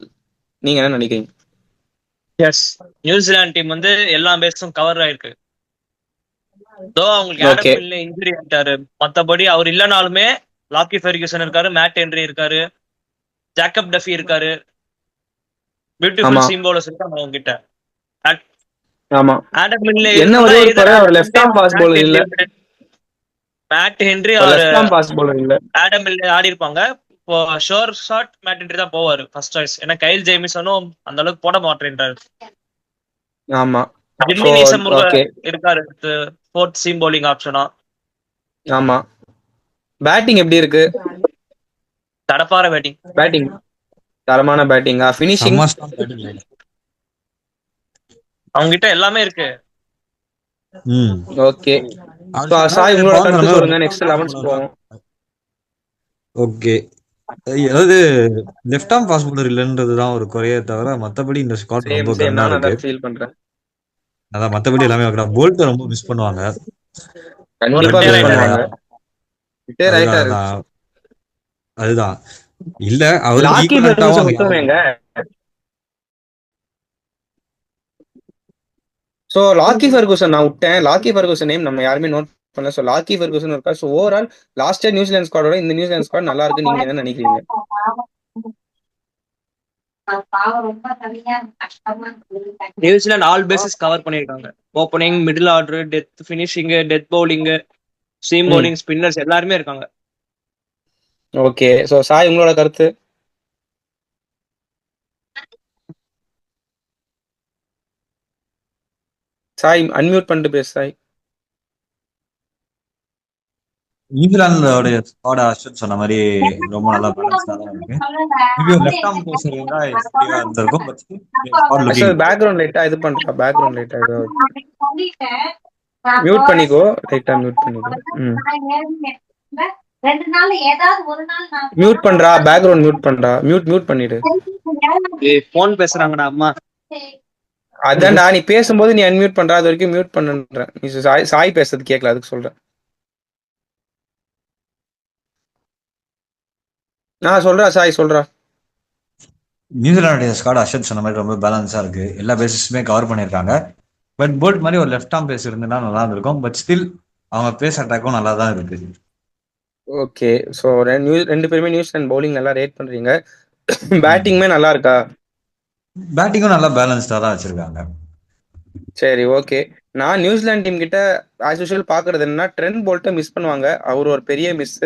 நீங்க என்ன நினைக்கிறீங்க? எஸ், நியூசிலாந்து டீம் வந்து எல்லா பேஸும் கவர் ஆயிருக்கு. தோ அவங்களுக்கு ஆடம் ஓகே மில்லே இன்ஜுரி ஆயிட்டாரு, மத்தபடி அவர் இல்லைனாலுமே லாக்கி ஃபெர்கியூசன் இருக்காரு, மேட் ஹென்றி இருக்காரு, ஜாக்கப் டஃபி இருக்காரு, பியூட்டிஃபுல் ஆமா சீம் பவுலர்ஸ் இருக்காங்க அவங்க கிட்ட. ஆமா. ஆடம் மில்லே என்ன இருக்குன்னா ஒரே ஒரு either குறை, அவர் Adam left Milne arm or fast Matt bowler இல்ல. Henry or left arm fast bowler இல்ல. ஆடம் மில்லே ஆடி இருப்பாங்க. இப்போ ஷோர் ஷாட் மேட் ஹென்றி தான் போவாரு ஃபர்ஸ்ட் சாய்ஸ். ஏன்னா கைல் ஜேமிசனும் அந்த அளவுக்கு போட மாட்டேன்றாரு. ஆமா. Jimmy so Neesham okay. இருக்காரு ஃபோர்த் சீம் பவுலிங் ஆப்ஷனா. ஆமா. பேட்டிங் எப்படி இருக்கு? தடப்பார பேட்டிங். பேட்டிங் தரமான பேட்டிங்கா? ஃபினிஷிங் செம்ம ஸ்ட்ராங் பேட்டிங் லைன். அவங்க கிட்ட எல்லாமே இருக்கு. ஓகே. ஸோ சாய் உங்களோட கருத்து சொல்லுங்க, நெக்ஸ்ட் 11 போவோம். ஓகே, அதாவது லெஃப்ட் ஆர்ம் ஃபாஸ்ட் பவுலர் இல்லைன்றதுதான் ஒரு குறையே தவிர மத்தபடி இந்த ஸ்குவாட் சேம் ரொம்ப சேம், கன்னா நானும் இருக்கு. அதான் ஃபீல் பண்றேன். அதான் மத்தபடி எல்லாமே போல்ட் ரொம்ப மிஸ் பண்ணுவாங்க. கண்டிப்பா retire மிஸ் ஆயிட்டாரு. பண்ணுவாங்க. ரிட்டையர் அதுதான் ஆயிட்டாரு. அதான் அதுதான் இல்ல அவருக்கு லாக்கி ஈக்குவலண்டாவும் ஃபெர்கூசன் அங்க யாரும் விட்டுருவேங்க. ஸோ லாக்கி ஃபெர்கூசன் நான் விட்டேன். லாக்கி ஃபெர்கூசன் நேம் நம்ம யாருமே நோட் பண்ணல. ஸோ லாக்கி ஃபெர்கூசன் இருக்கா. So overall last year New Zealand ஸ்குவாடோட இந்த நியூசிலாந்து ஸ்குவாட் நல்லா இருக்கு. நீங்க என்ன நினைக்கிறீங்க? நியூசிலாந்து ஆல் பேசிஸ் கவர் பண்ணிருக்காங்க. Opening, middle order, death finishing, death bowling, seam bowling, spinners எல்லாருமே இருக்காங்க. ஓகே. ஸோ சாய் உங்களோட கருத்து? சாய் அன்மியூட் பண்ணிட்டு பேசு சாய். நியூசிலாந்தோடைய ஸ்குவாட் அஸ்வத் சொன்ன மாதிரி ரொம்ப நல்லா பேலன்ஸ்டா தான் இருக்கு. மேபி ஒரு லெஃப்ட் ஆர்ம் பேசர் இருந்தா எஃபெக்டிவா இருந்திருக்கும். But squad looking Ashwath background லைட்டா இது பண்றா. பேக்ரவுண்ட் லைட்டா ஏதாவது மியூட் பண்ணிக்கோ. லைட்டா மியூட் பண்ணிக்கோ. மியூட் பண்றா. பேக்ரவுண்ட் மியூட் பண்றா. மியூட் பண்ணிடு. போன் பேசுறாங்கடா அம்மா. அதான்டா, நீ பேசும்போது நீ அன்மியூட் பண்ற. அது வரைக்கும் மியூட் பண்ணுன்ற. நீ சாய் பேசுறது கேட்கல, அதுக்கு சொல்றேன். சொல்றா சாய் சொல்றா. நியூசிலாந்துடைய ஸ்குவாட் அஸ்வத் சொன்ன மாதிரி ரொம்ப பேலன்ஸா இருக்கு. எல்லா பேசஸுமே கவர் பண்ணிருக்காங்க. பட் போல்ட் மாதிரி ஒரு லெஃப்ட் ஆர்ம் பேஸ் இருந்ததுன்னா நல்லா இருந்திருக்கும். பட் ஸ்டில் அவங்க பேஸ் அட்டாக்கும் நல்லா தான் இருக்கு. ஓகே. ஸோ ரெண்டு பேருமே நியூசிலாந்து பவுலிங் நல்லா ரேட் பண்றீங்க. பேட்டிங்குமே நல்லா இருக்கா? பேட்டிங்கும் நல்லா பேலன்ஸ்டா தான் வச்சிருக்காங்க. சரி, ஓகே. நான் நியூசிலாந்து டீம் கிட்ட ஆஸ் யூஷுவல் பாக்குறது என்னன்னா, ட்ரெண்ட் போல்ட்டை மிஸ் பண்ணுவாங்க. அவர் ஒரு பெரிய மிஸ்.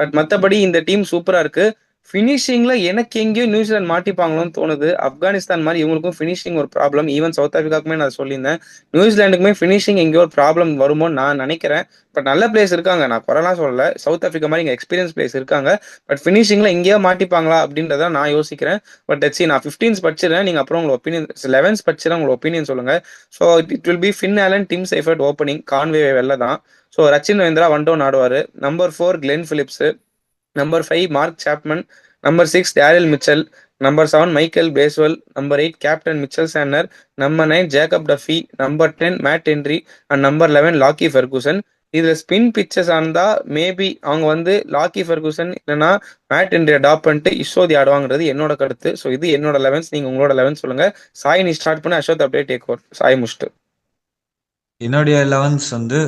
பட் மத்தபடி இந்த டீம் சூப்பரா இருக்கு. ஃபினிஷிங்ல எனக்கு எங்கேயும் நியூசிலாந்து மாட்டிப்பாங்களோன்னு தோணுது. ஆப்கானிஸ்தான் மாதிரி இவங்களுக்கும் ஃபினிஷிங் ஒரு ப்ராப்ளம். ஈவன் சவுத் ஆப்பிரிக்காவுக்குமே நான் சொல்லியிருந்தேன். நியூசிலாந்துக்குமே ஃபினிஷிங் எங்கேயோ ஒரு ப்ராப்ளம் வருமோன்னு நான் நினைக்கிறேன். பட் நல்ல பிளேஸ் இருக்காங்க, நான் குறைலாம் சொல்லல. சவுத் ஆப்பிரிக்கா மாதிரி இங்கே எக்ஸ்பீரியன்ஸ் பிளேஸ் இருக்காங்க. பட் ஃபினிஷிங்ல எங்கேயோ மாட்டிப்பாங்களா அப்படின்றத நான் யோசிக்கிறேன். பட் நான் 15 படிச்சிருக்கேன். நீங்க அப்புறம் உங்களோட ஒப்பீனியன் 11 படிச்சிருக்கேன். உங்களோட ஒப்பீனியன் சொல்லுங்க. So it will be Finn Allen, Tim Seifert opening, Conway வெளில தான். ஸோ ரச்சின் ரவீந்திரா 1 டவுன் ஆடுவார். Number 4 Glenn Phillips, number 5 Mark Chapman, number 6 Daryl Mitchell, number 7 Michael Bracewell, number 8 captain Mitchell Santner, number 9 Jacob Duffy, number 10 Matt Henry and number 11 Lockie Ferguson. இதுல ஸ்பின் பிச்சஸ் இருந்தா மேபி அவங்க லாக்கி ஃபெர்கூசன் இல்லைன்னா மேட் ஹென்றி அடாப்ட் பண்ணிட்டு இஷோதி ஆடுவாங்கிறது என்னோட கருத்து. ஸோ இது என்னோட 11. நீங்க உங்களோட 11 சொல்லுங்க. சாய் நீ ஸ்டார்ட் பண்ணி அசோத் அப்படியே டேக் ஓவர். சாய் முடிச்சுட்டு. என்னுடைய 11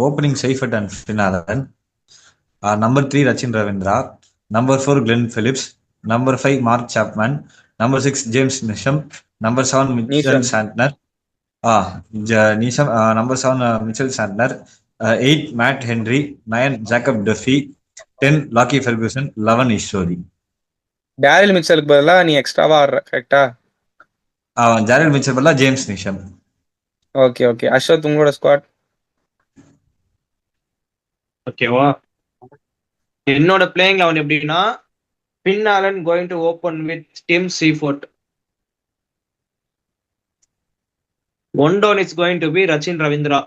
opening Seifert and Fin Allen, number 3 Rachin Ravindra, number 4 Glenn Phillips, number 5 Mark Chapman, number 6 James Neesham, number 7 Mitchell Santner, number 7 Mitchell Santner, 8 Matt Henry, 9 Jacob Duffy, 10 Lockie Ferguson, 11 ஈஸ்வரி. டேரில் மிச்சலுக்கு பதிலா நீ எக்ஸ்ட்ராவா ஆடுற, கரெக்டா? ஜாரல் மிச்சல் பதிலா James Neesham. Okay okay. Ashwath உங்களோட ஸ்குவாட். ஓகேவா, என்னோட பிளேயிங் 11 எப்படின்னா, Fin Allen going to open with Tim Seifert. 1 down is going to be Rachin Ravindra.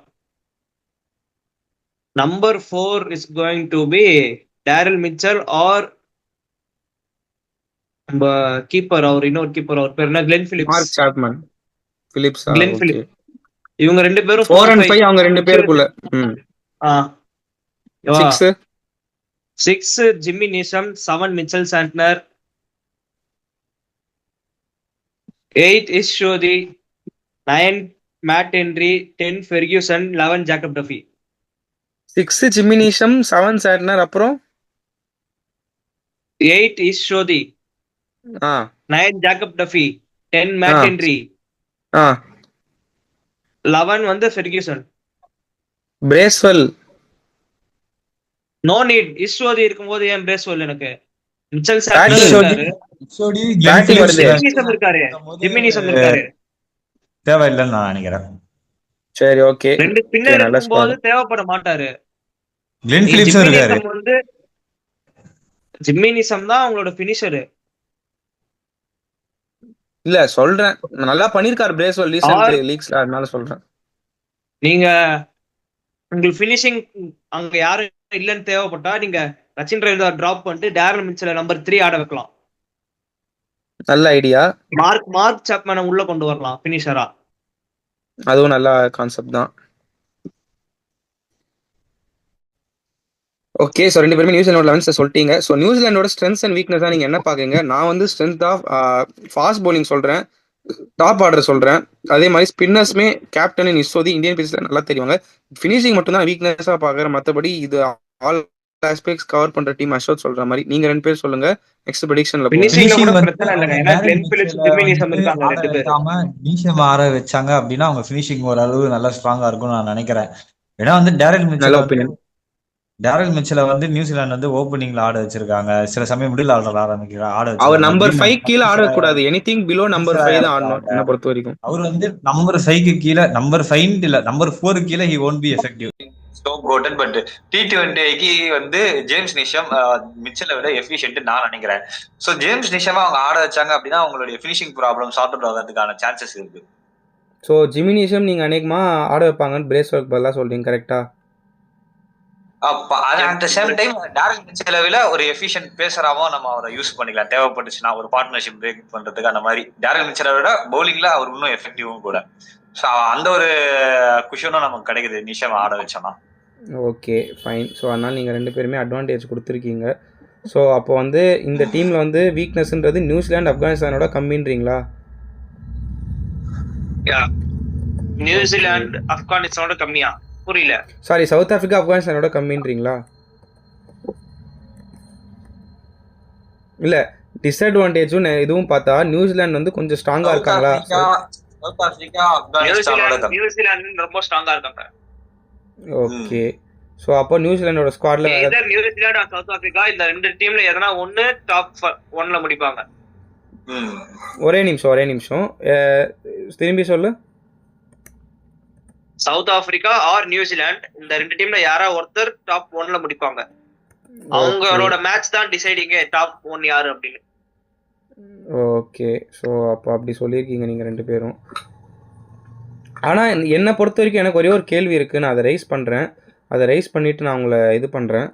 Number 4 is going to be Daryl Mitchell or keeper or இன்னொரு கீப்பர் அவர் பேர் என்ன, Glenn Phillips. Mark Chapman, Phillips. Glenn Phillips. இவங்க ரெண்டு பேரும் 4 and 5 அவங்க ரெண்டு பேருக்குள்ள. 6 Jimmy Neesham, 7 Mitchell Santner, 8 Ish Sodhi, 9 Matt Henry, 10 Ferguson, 11 Jacob Duffy. 6 Jimmy Neesham, 7 Santner, அப்புறம் 8 இஸ் ஷோதி, ஆ 9 ஜாக்கப் டஃபி, 10 ஆ மேட் ஹென்ரி, ஆ 11 வந்து Ferguson. Bracewell. No need. Ish Sodhi இருக்கும்போது ஏன் பிரேஸ்வெல்? எனக்கு மிச்சல் சாட்னர் பேட்டிங் இஷோடி இருக்காரு, இஷோடி கிளென் பேட்டிங் பிலிப்ஸ் வருது. ஜிம்மினிசம் இருக்காரு, இருக்கும்போது ஜிம்மினிசம் இருக்காரு. தேவையில்லைன்னு நான் நினைக்கிறேன். சரி ஓகே 2 ஓகே, ஸ்பின்னர் நல்ல இருக்கும்போது ஸ்குவாட். தேவைப்பட மாட்டாரு. கிளென் நீ பிலிப்ஸும் இருக்காரு. ஜிம்மினிசம் வந்து ஜிம்மினிசம் தான் அவங்களோட பினிஷரு. இல்ல சொல்றேன், நல்லா பண்ணிருக்காரு பிரேஸ்வெல் ரீசெண்ட் ஆர் லீக்ஸ்ல, அதனால சொல்றேன். நீங்க உங்களுக்கு பினிஷிங் அங்க யாரும் இல்லைன்னு தேவைப்பட்டா நீங்க ரச்சின் ரவீந்திரா டிராப் பண்ணிட்டு டேரல் மிச்சல நம்பர் 3 ஆட வைக்கலாம். நல்ல ஐடியா, மார்க் சாப்மேனை உள்ள கொண்டு வரலாம் பினிஷரா. அதுவும் நல்ல கான்செப்ட் தான். ஓகே, ஸோ 2 பேருமே நியூசிலாண்டோட 11 சொல்லிட்டீங்க. ஸோ நியூசிலாண்டோட ஸ்ட்ரென்த்ஸ் அண்ட் வீக்னஸா நீங்க என்ன பாக்குறீங்க? நான் வந்து ஸ்ட்ரென்த் ஆஃப் ஃபாஸ்ட் பவுலிங் சொல்றேன், டாப் ஆர்டர் சொல்றேன். அதே மாதிரி ஸ்பின்னர்ஸ்மே கேப்டன் இஸ்ஸோதி இந்தியன் பிச்சில் நல்லா தெரியுவாங்க. ஃபினிஷிங் மட்டும் தான் வீக்னஸா பாக்குறேன், மற்றபடி இது ஆல் ஆஸ்பெக்ட்ஸ் கவர் பண்ற டீம் அஷோத் சொல்ற மாதிரி. நீங்க 2 பேர் சொல்லுங்க, நெக்ஸ்ட் ப்ரெடிக்ஷன்ல போவோம். பினிஷிங்ல ஃபினிஷிங் கூட வந்து பிரச்சனை அவங்க இல்லைங்க, ஏன்னா டேரல் கிளென் பிலிப்ஸ் மிச்சல ஜிம்மினிசம் வந்து இருக்காங்க ஆட 2 பேரு. வைக்காம நீஷம் ஆட வச்சாங்க அப்படின்னா அவங்க ஃபினிஷிங் ஓரளவு நல்லா ஸ்ட்ராங்கா இருக்கும்னு நான் நினைக்கிறேன். ஏன்னா வந்து நல்ல ஒப்பீனியன். டேரல் மிச்சல வந்து நியூசிலாந்து வந்து ஓப்பனிங்ல ஆட வச்சிருக்காங்க, சில சமயம் மிடில் ஆர்டர் ஆட அவர் வச்சிருக்காங்க. நம்பர் திடீர்னு 5 கீழே ஆடக்கூடாது, டீசரா எனிதிங் பிலோ நம்பர் 5 தான் ஆடணும் என்ன பொறுத்த வரைக்கும். அவர் வந்து நம்பர் 5க்கு கீழே, நம்பர் 5 இல்ல நம்பர் 4 கீழே he won't be effective. Slow கோட்டன். பட் T20க்கு வந்து ஜேம்ஸ் நிஷம் மிச்சலை விட எஃபிஷியன்ட் நான் நினைக்கிறேன். ஸோ ஜேம்ஸ் நிஷம் அவங்க ஆட வச்சாங்க அப்படின்னா அவங்களுடைய ஃபினிஷிங் ப்ராப்ளம் சார்ட் அவுட் ஆகிறதுக்கான சான்சஸ் இருக்கு. ஸோ ஜிமினிஷம் நீங்க அநேகமா ஆட வைப்பாங்கன்னு பிரேஸ்வெல் பதிலாக சொல்றீங்க, கரெக்டா? At the same time Daryl மிச்சலை விட ஒரு எஃபிஷியன்ட் பேசராவும் நம்ம அவரை யூஸ் பண்ணிக்கலாம் தேவைப்பட்டுச்சுன்னா, ஒரு பார்ட்னர்ஷிப் பிரேக் பண்றதுக்கு. அந்த மாதிரி டேரல் மிச்சலை விட பவுலிங்ல அவர் இன்னும் எஃபெக்டிவும் கூட. ஸோ அந்த ஒரு குஷனும் நமக்கு கிடைக்குது நிஷம் ஆட வச்சோம்னா. Okay fine. ஸோ அதனால் நீங்கள் 2 பேருமே அட்வான்டேஜ் கொடுத்துருக்கீங்க. ஸோ அப்போ வந்து இந்த டீமில் வந்து வீக்னஸ்ன்றது நியூசிலாந்து ஆப்கானிஸ்தானோட கம்மின்றீங்களா? நியூசிலாந்து ஆப்கானிஸ்தானோட கம்மியா? புரியல. சாரி, சவுத் ஆப்பிரிக்கா ஆப்கானிஸ்தானோட கம்மின்றீங்களா? இல்லை, டிஸ்அட்வான்டேஜும் இதுவும் பார்த்தா நியூசிலாந்து வந்து கொஞ்சம் ஸ்ட்ராங்காக இருக்காங்களா? சவுத் ஆப்பிரிக்கா ஆப்கானிஸ்தானோட நியூசிலாந்து ரொம்ப ஸ்ட்ராங்கா இருக்காங்க. ஓகே, ஸோ அப்போ நியூசிலாண்டோட ஸ்குவாட்ல நியூசிலாந்து சவுத் ஆப்பிரிக்கா இந்த 2 டீம்ல எதனா ஒன்னு டாப் 1ல முடிப்பாங்க. ஒரே நிமிஷம் திரும்பி சொல்லு. சவுத் ஆப்பிரிக்கா ஆர் நியூசிலாந்து இந்த 2 டீம்ல யாரா ஒருத்தர் டாப் 1ல முடிப்பாங்க. அவங்களோட மேட்ச் தான் டிசைடிங் டாப் 1 யாரு அப்படின்னு. ஓகே, ஸோ அப்போ அப்படி சொல்லியிருக்கீங்க நீங்கள் 2 பேரும். ஆனால் என்னை பொறுத்த வரைக்கும் எனக்கு ஒரே ஒரு கேள்வி இருக்குது, நான் அதை ரைஸ் பண்ணுறேன். அதை ரைஸ் பண்ணிவிட்டு நான் உங்களை இது பண்ணுறேன்.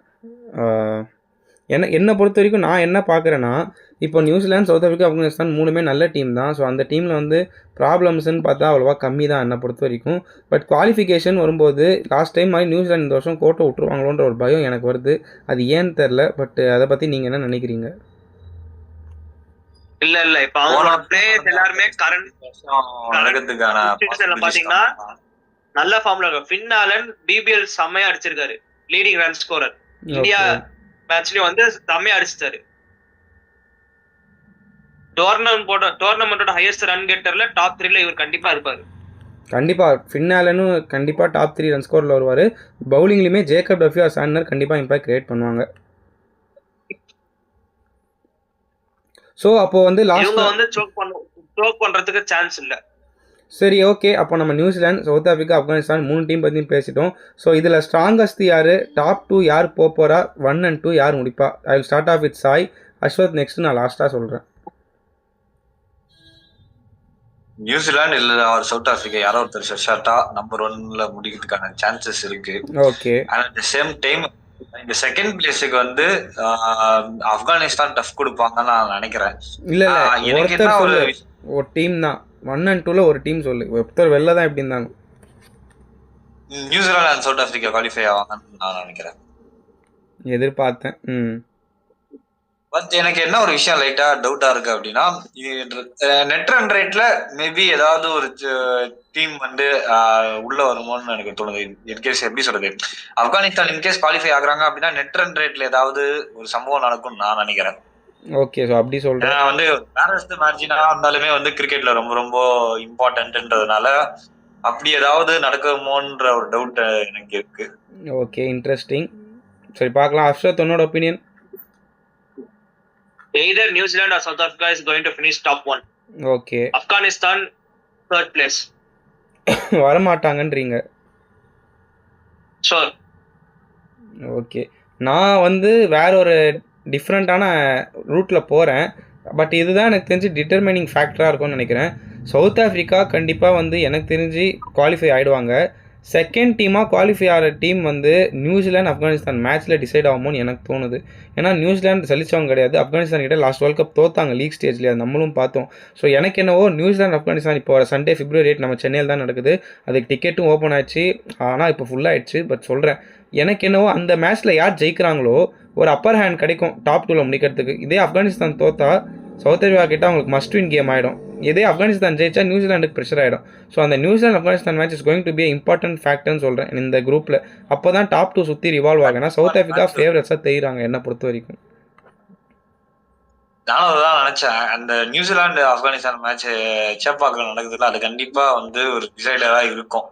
என்னை பொறுத்த வரைக்கும் நான் என்ன பார்க்குறேன்னா, இப்போ நியூசிலாந்து சவுத் ஆப்பிரிக்கா ஆப்கானிஸ்தான் 3மே நல்ல டீம் தான். ஸோ அந்த டீமில் வந்து ப்ராப்ளம்ஸ்ன்னு பார்த்தா அவ்வளோவா கம்மி தான் என்னை பொறுத்த வரைக்கும். பட் குவாலிஃபிகேஷன் வரும்போது லாஸ்ட் டைம் மாதிரி நியூசிலாந்து இந்த வருஷம் கோட்டை விட்டுருவாங்களோன்ற ஒரு பயம் எனக்கு வருது. அது ஏன்னு தெரில. பட் அதை பற்றி நீங்கள் என்ன நினைக்கிறீங்க? இல்ல இப்ப அவங்களோட பிளேயர்ஸ் எல்லாருமே கரண்ட் பாத்தீங்கன்னா நல்ல ஃபார்ம்ல இருக்கு. ஃபின் ஆலன் பிபிஎல் செம்மையா அடிச்சிருக்காரு, லீடிங் ரன் ஸ்கோரர். இந்தியா மேட்ச்லயும் வந்து செம்மையா அடிச்சிட்டாரு. டோர்னமெண்டோட ஹையஸ்ட் ரன் கெட்டர்ல டாப் 3ல இவர் கண்டிப்பா இருப்பாரு. கண்டிப்பாக ஃபின் ஆலனும் கண்டிப்பாக டாப் 3 ரன் ஸ்கோரில் வருவார். பவுலிங்லேயுமே ஜேக்கப் டஃபி ஆர் சாண்டனர் கண்டிப்பாக இம்பாக்ட் கிரியேட் பண்ணுவாங்க. ஸோ அப்போ வந்து லாஸ்ட் வந்து சோக் பண்றதுக்கு சான்ஸ் இல்லை. சரி ஓகே, அப்போ நம்ம New Zealand south Africa Afghanistan 3 team பற்றியும் பேசிட்டோம். ஸோ இதில் ஸ்ட்ராங்கஸ்ட் யார், டாப் 2 யார் போகிறா, 1 and 2 யார் முடிப்பா? I will start off with Sai. Ashwath next, நான் லாஸ்ட்டாக சொல்கிறேன். நியூசிலாந்து இல்ல சவுத் ஆப்பிரிக்கா யாரோ ஒருத்தர் ஷார்ட்டா நம்பர் 1ல முடிக்கிறதுக்கான சான்சஸ் இருக்கு. Okay, at the same time இந்த செகண்ட் பிளேஸுக்கு வந்து ஆப்கானிஸ்தான் டஃப் கொடுப்பாங்கன்னு நான் நினைக்கிறேன். இல்ல ஒருத்தர் சொல்லு, ஒரு டீம் தான் 1 and 2ல ஒரு டீம் சொல்லு. ஒருத்தர் வெளில தான் எப்படி இருந்தாங்க. New Zealand and South Africa qualify ஆவாங்கன்னு நான் நினைக்கிறேன், எதிர்பார்த்தேன். பட் எனக்கு என்ன ஒரு விஷயம் லைட்டா டவுட்டா இருக்கு அப்படின்னா, நெட் ரன் ரேட்ல மேபி ஏதாவது ஒரு டீம் வந்து உள்ள வருமோன்னு எனக்கு தோணுது. இன்கேஸ் எப்படி சொல்றது, ஆப்கானிஸ்தான் இன்கேஸ் குவாலிஃபை ஆகுறாங்க அப்படின்னா நெட் ரன் ரேட்ல ஏதாவது ஒரு சம்பவம் நடக்கும்னு நான் நினைக்கிறேன். ஓகே. ஸோ அப்படி சொல்றேன். ஏன்னா வந்து பேரஸ்ட் மார்ஜினா இருந்தாலுமே வந்து கிரிக்கெட்ல ரொம்ப ரொம்ப இம்பார்ட்டன்ட்ன்றதுனால அப்படி ஏதாவது நடக்குமோன்ற ஒரு டவுட் எனக்கு இருக்கு. Okay, interesting. சரி பார்க்கலாம். அர்ஷத், உன்னோட opinion? Either New Zealand or South Africa is going to finish top 1. Okay. Afghanistan third place. வரமாட்டாங்கன்றீங்க? Sure. Okay. நான் வந்து வேற ஒரு டிஃப்ரெண்ட்டான ரூட்டில் போகிறேன். பட் இதுதான் எனக்கு தெரிஞ்சு டிட்டர்மினிங் ஃபேக்டராக இருக்கும்னு நினைக்கிறேன். சவுத் ஆஃப்ரிக்கா கண்டிப்பாக வந்து எனக்கு தெரிஞ்சு குவாலிஃபை ஆகிடுவாங்க. செகண்ட் டீமாக குவாலிஃபை ஆகிற டீம் வந்து நியூசிலாந்து ஆப்கானிஸ்தான் மேட்ச்சில் டிசைட் ஆகுமோன்னு எனக்கு தோணுது. ஏன்னா நியூசிலாந்து சலிச்சவங்க கிடையாது. ஆப்கானிஸ்தான் கிட்ட லாஸ்ட் வேர்ல்ட் கப் தோத்தாங்க லீக் ஸ்டேஜ்லேயே, அது நம்மளும் பார்த்தோம். ஸோ எனக்கு என்னவோ நியூசிலாந்து ஆப்கானிஸ்தான் இப்போ சண்டே February 8 நம்ம சென்னையில் தான் நடக்குது. அதுக்கு டிக்கெட்டும் ஓப்பன் ஆச்சு, ஆனால் இப்போ ஃபுல்லாகிடுச்சு. பட் சொல்கிறேன், எனக்கு என்னவோ அந்த மேட்ச்சில் யார் ஜெயிக்கிறாங்களோ ஒரு அப்பர் ஹேண்ட் கிடைக்கும் டாப் 2ல் முடிக்கிறதுக்கு. இதே ஆப்கானிஸ்தான் தோத்தா சவுத் ஆஃப்ரிக்கா கிட்ட அவங்களுக்கு மஸ்ட் வின் கேம் ஆகிடும். இதே ஆப்கானிஸ்தான் ஜெயிச்சா நியூசிலாண்டுக்கு ப்ரெஷர் ஆகிடும். ஸோ அந்த New Zealand Afghanistan match is going to be important ஃபேக்டர்னு சொல்கிறேன் இந்த குரூப்பில். அப்போ தான் டாப் 2 சுற்றி ரிவால்வ் ஆகுனா சவுத் ஆஃப்ரிக்கா ஃபேவரட்ஸாக தெரியுறாங்க என்னை பொறுத்த வரைக்கும். நானும் அதான் நினைச்சேன். அந்த நியூசிலாந்து ஆப்கானிஸ்தான் மேட்ச் சேப்பாக்கில் நடக்குதுல்ல, அது கண்டிப்பா வந்து ஒரு டிசைடரா இருக்கும்.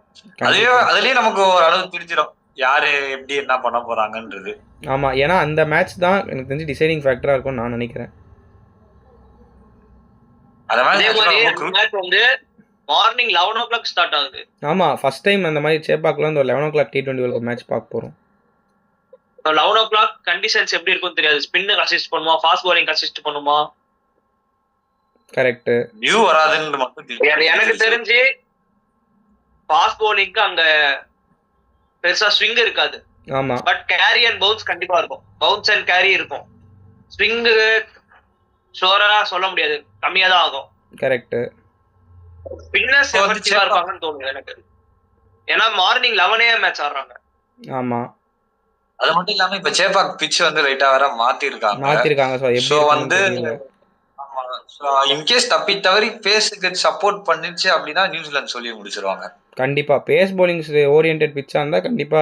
அதுலயே நமக்கு ஒரு அளவு பிரிச்சிடும் யாரு எப்படி என்ன பண்ண போறாங்கன்றது. ஆமா, ஏன்னா அந்த மேட்ச் தான் எனக்கு தெரிஞ்சு டிசைடிங் ஃபேக்டரா இருக்கும்னு நான் நினைக்கிறேன். வந்து மார்னிங் 11 o'clock ஸ்டார்ட் ஆகுது. ஆமா, ஃபர்ஸ்ட் டைம் அந்த மாதிரி சேப்பாக்ல வந்து 11 o'clock T20 world cup match பார்க்க போறோம். 11 o'clock கண்டிஷன்ஸ் எப்படி இருக்கும்னு தெரியாது. ஸ்பின்னுக்கு அசிஸ்ட் பண்ணுமா, ஃபாஸ்ட் பவுலிங் அசிஸ்ட் பண்ணுமா? கரெக்ட். வியூ வராதுன்னு மட்டும் தெரியும். எனக்கு தெரிஞ்சு ஃபாஸ்ட் பவுலிங்க்கு அங்க பெருசா ஸ்விங் இருக்காது. ஆமா, பட் கேரி அண்ட் பவுன்ஸ் கண்டிப்பா இருக்கும். பவுன்ஸ் அண்ட் கேரி இருக்கும். ஸ்விங் ஷோரா சொல்ல முடியாது, கம்மியா தான் ஆகும். கரெக்ட். ஸ்பின்னர்ஸ் எஃபெக்டிவா இருப்பாங்கன்னு தோணுது எனக்கு. ஏன்னா மார்னிங் 11 AM மேட்ச் ஆடுறாங்க. ஆமா, அது மட்டும் இல்லாம இப்ப சேப்பாக் பிட்ச் வந்து லைட்டா வேற மாத்திருக்காங்க. சோ வந்து இன்கேஸ் தப்பி தவறி பேஸுக்கு சப்போர்ட் பண்ணிச்சு அப்படின்னா நியூசிலாந்து சொல்லி முடிச்சிருவாங்க. கண்டிப்பா பேஸ் பவுலிங் ஓரியன்டட் பிட்சா இருந்தா கண்டிப்பா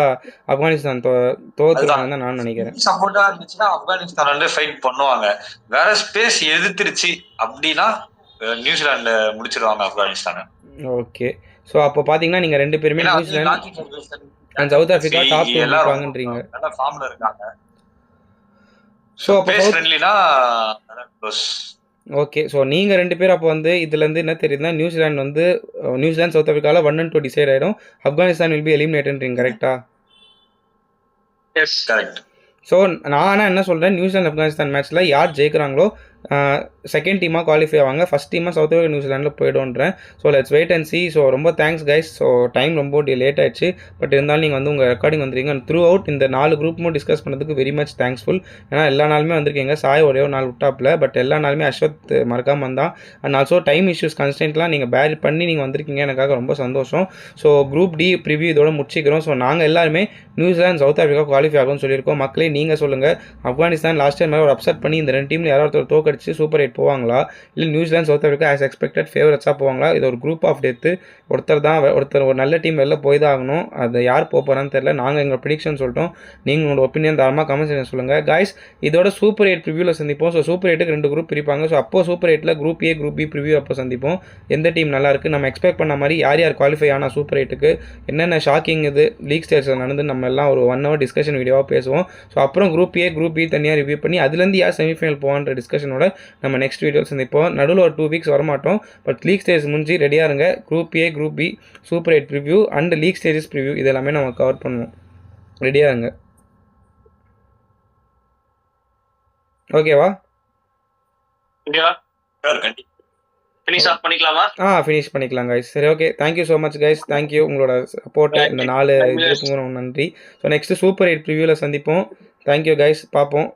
ஆப்கானிஸ்தான் தோத்துருவாங்கன்னு தான் நான் நினைக்கிறேன். சப்போர்ட்டா இருந்துச்சுன்னா ஆப்கானிஸ்தான் வந்து ஃபைட் பண்ணுவாங்க. வேற ஸ்பேஸ் எதிர்த்துருச்சு அப்படின்னா நியூசிலாந்து முடிச்சிருவாங்க ஆப்கானிஸ்தான். ஓகே, சோ அப்போ பாத்தீங்கன்னா நீங்க ரெண்டு பேருமே New Zealand and South Africa top 2 இருப்பாங்கன்றீங்க. நல்ல ஃபார்ம்ல இருக்காங்க. சோ அப்போ ஃப்ரெண்ட்லினா ஓகே, ஸோ நீங்கள் ரெண்டு பேரும் அப்போ வந்து இதுலேருந்து என்ன தெரியுதுன்னா நியூசிலாந்து சவுத் ஆஃப்ரிக்காவில் 1 and 2 டிசைட் ஆகிடும். ஆப்கானிஸ்தான் வில் பி எலிமினேட்ன்றீங்க, கரெக்டா? S, correct. ஸோ நான் ஆனால் என்ன சொல்கிறேன், நியூசிலாந்து ஆப்கானிஸ்தான் மேட்ச்சில் யார் ஜெயிக்கிறாங்களோ செகண்ட் டீமாக குவாலிஃபை ஆவாங்க, ஃபஸ்ட் டீமாக சவுத் ஆஃப்ரிக்கா நியூசிலாண்டில் போய்டுன்றேன். So let's wait and see. So ரொம்ப தேங்க்ஸ் கைஸ். ஸோ டைம் ரொம்ப லேட் ஆயிடுச்சு, பட் இருந்தாலும் நீங்கள் வந்து உங்கள் ரெக்கார்டிங் வந்துருங்க. அண்ட் த்ரூ அவுட் இந்த 4 குரூப்பும் டிஸ்கஸ் பண்ணதுக்கு வெரி மச் தேங்க்ஸ்ஃபுல். ஏன்னா எல்லா நாளுமே வந்திருக்கீங்க. சாய் ஒரே ஒரு நாள் விட்டாப்பில், பட் எல்லா நாளுமே அஸ்வத் மறக்காம வந்தான். அண்ட் ஆல்சோ டைம் இஷ்யூஸ் கன்ஸ்டன்ட்லாம் நீங்கள் பேர் பண்ணி நீங்கள் வந்திருக்கீங்க, எனக்காக ரொம்ப சந்தோஷம். ஸோ குரூப் டி ப்ரிவியூ இதோட முடிச்சிக்கிறோம். ஸோ நாங்கள் எல்லாருமே நியூசிலாந்து சவுத் ஆஃப்ரிக்கா குவாலிஃபை ஆகும்னு சொல்லியிருக்கோம். மக்களே நீங்கள் சொல்லுங்கள், ஆப்கானிஸ்தான் லாஸ்ட் டைம் ஒரு அப்செட் பண்ணி இந்த 2 டீமில் யாராவது ஒருத்தர் தோக்கடிச்சு சூப்பர் 8 போவாங்களா, இல்லை New Zealand South Africa as expected ஃபேவரட்ஸாக போவாங்களா? இது ஒரு குரூப் ஆஃப் டெத்து. ஒருத்தர் ஒரு நல்ல டீம் வெளில போய் தான் ஆகணும். அது யார் போகிறான்னு தெரியல. நாங்கள் எங்கள் ப்ரிடிக்ஷன் சொல்லிட்டோம். நீங்கள் உங்களோட ஒப்பீனியன் தாராளமாக கமெண்ட் செக்ஷன் சொல்லுங்கள் காய்ஸ். இதோட சூப்பர் 8 ப்ரிவியூவில் சந்திப்போம். ஸோ சூப்பர் 8க்கு 2 குரூப் பிரிப்பாங்க. ஸோ அப்போ சூப்பர் 8ல் group A group B preview அப்போ சந்திப்போம். எந்த டீம் நல்லா இருக்குது, நம்ம எக்ஸ்பெக்ட் பண்ண மாதிரி யார் யார் குவாலிஃபை ஆனால் சூப்பர் 8க்கு, என்னென்ன ஷாக்கிங் இது லீக் ஸ்டேஜில் நடந்து நம்ம எல்லாம் ஒரு 1 hour டிஸ்கஷன் வீடியோவாக பேசுவோம். ஸோ அப்புறம் குரூப் ஏ குரூப் பி தனியாக ரிவ்யூ பண்ணி அதுலேருந்து யார் செமிஃபைனல் போவான்ற டிஸ்கஷனோட நம்ம நெக்ஸ்ட் வீடியோ சந்திப்போம். நடுவில் ஒரு 2 weeks வரமாட்டோம், பட் லீக் ஸ்டேஜ் முடிஞ்சு ரெடியாக இருங்க. Group A group B super 8 preview and league stages preview இது எல்லாமே நம்ம கவர் பண்ணுவோம். ரெடியாக இருங்க. ஓகேவா? ஃபினிஷ் பண்ணிக்கலாம் கைஸ். சரி, okay, thank you so much guys. Thank you உங்களோட சப்போர்ட்டு இந்த 4 குரூப்புக்கும் நன்றி. ஸோ நெக்ஸ்ட் சூப்பர் 8 ப்ரிவ்யூவில் சந்திப்போம். தேங்க்யூ கைஸ், பார்ப்போம்.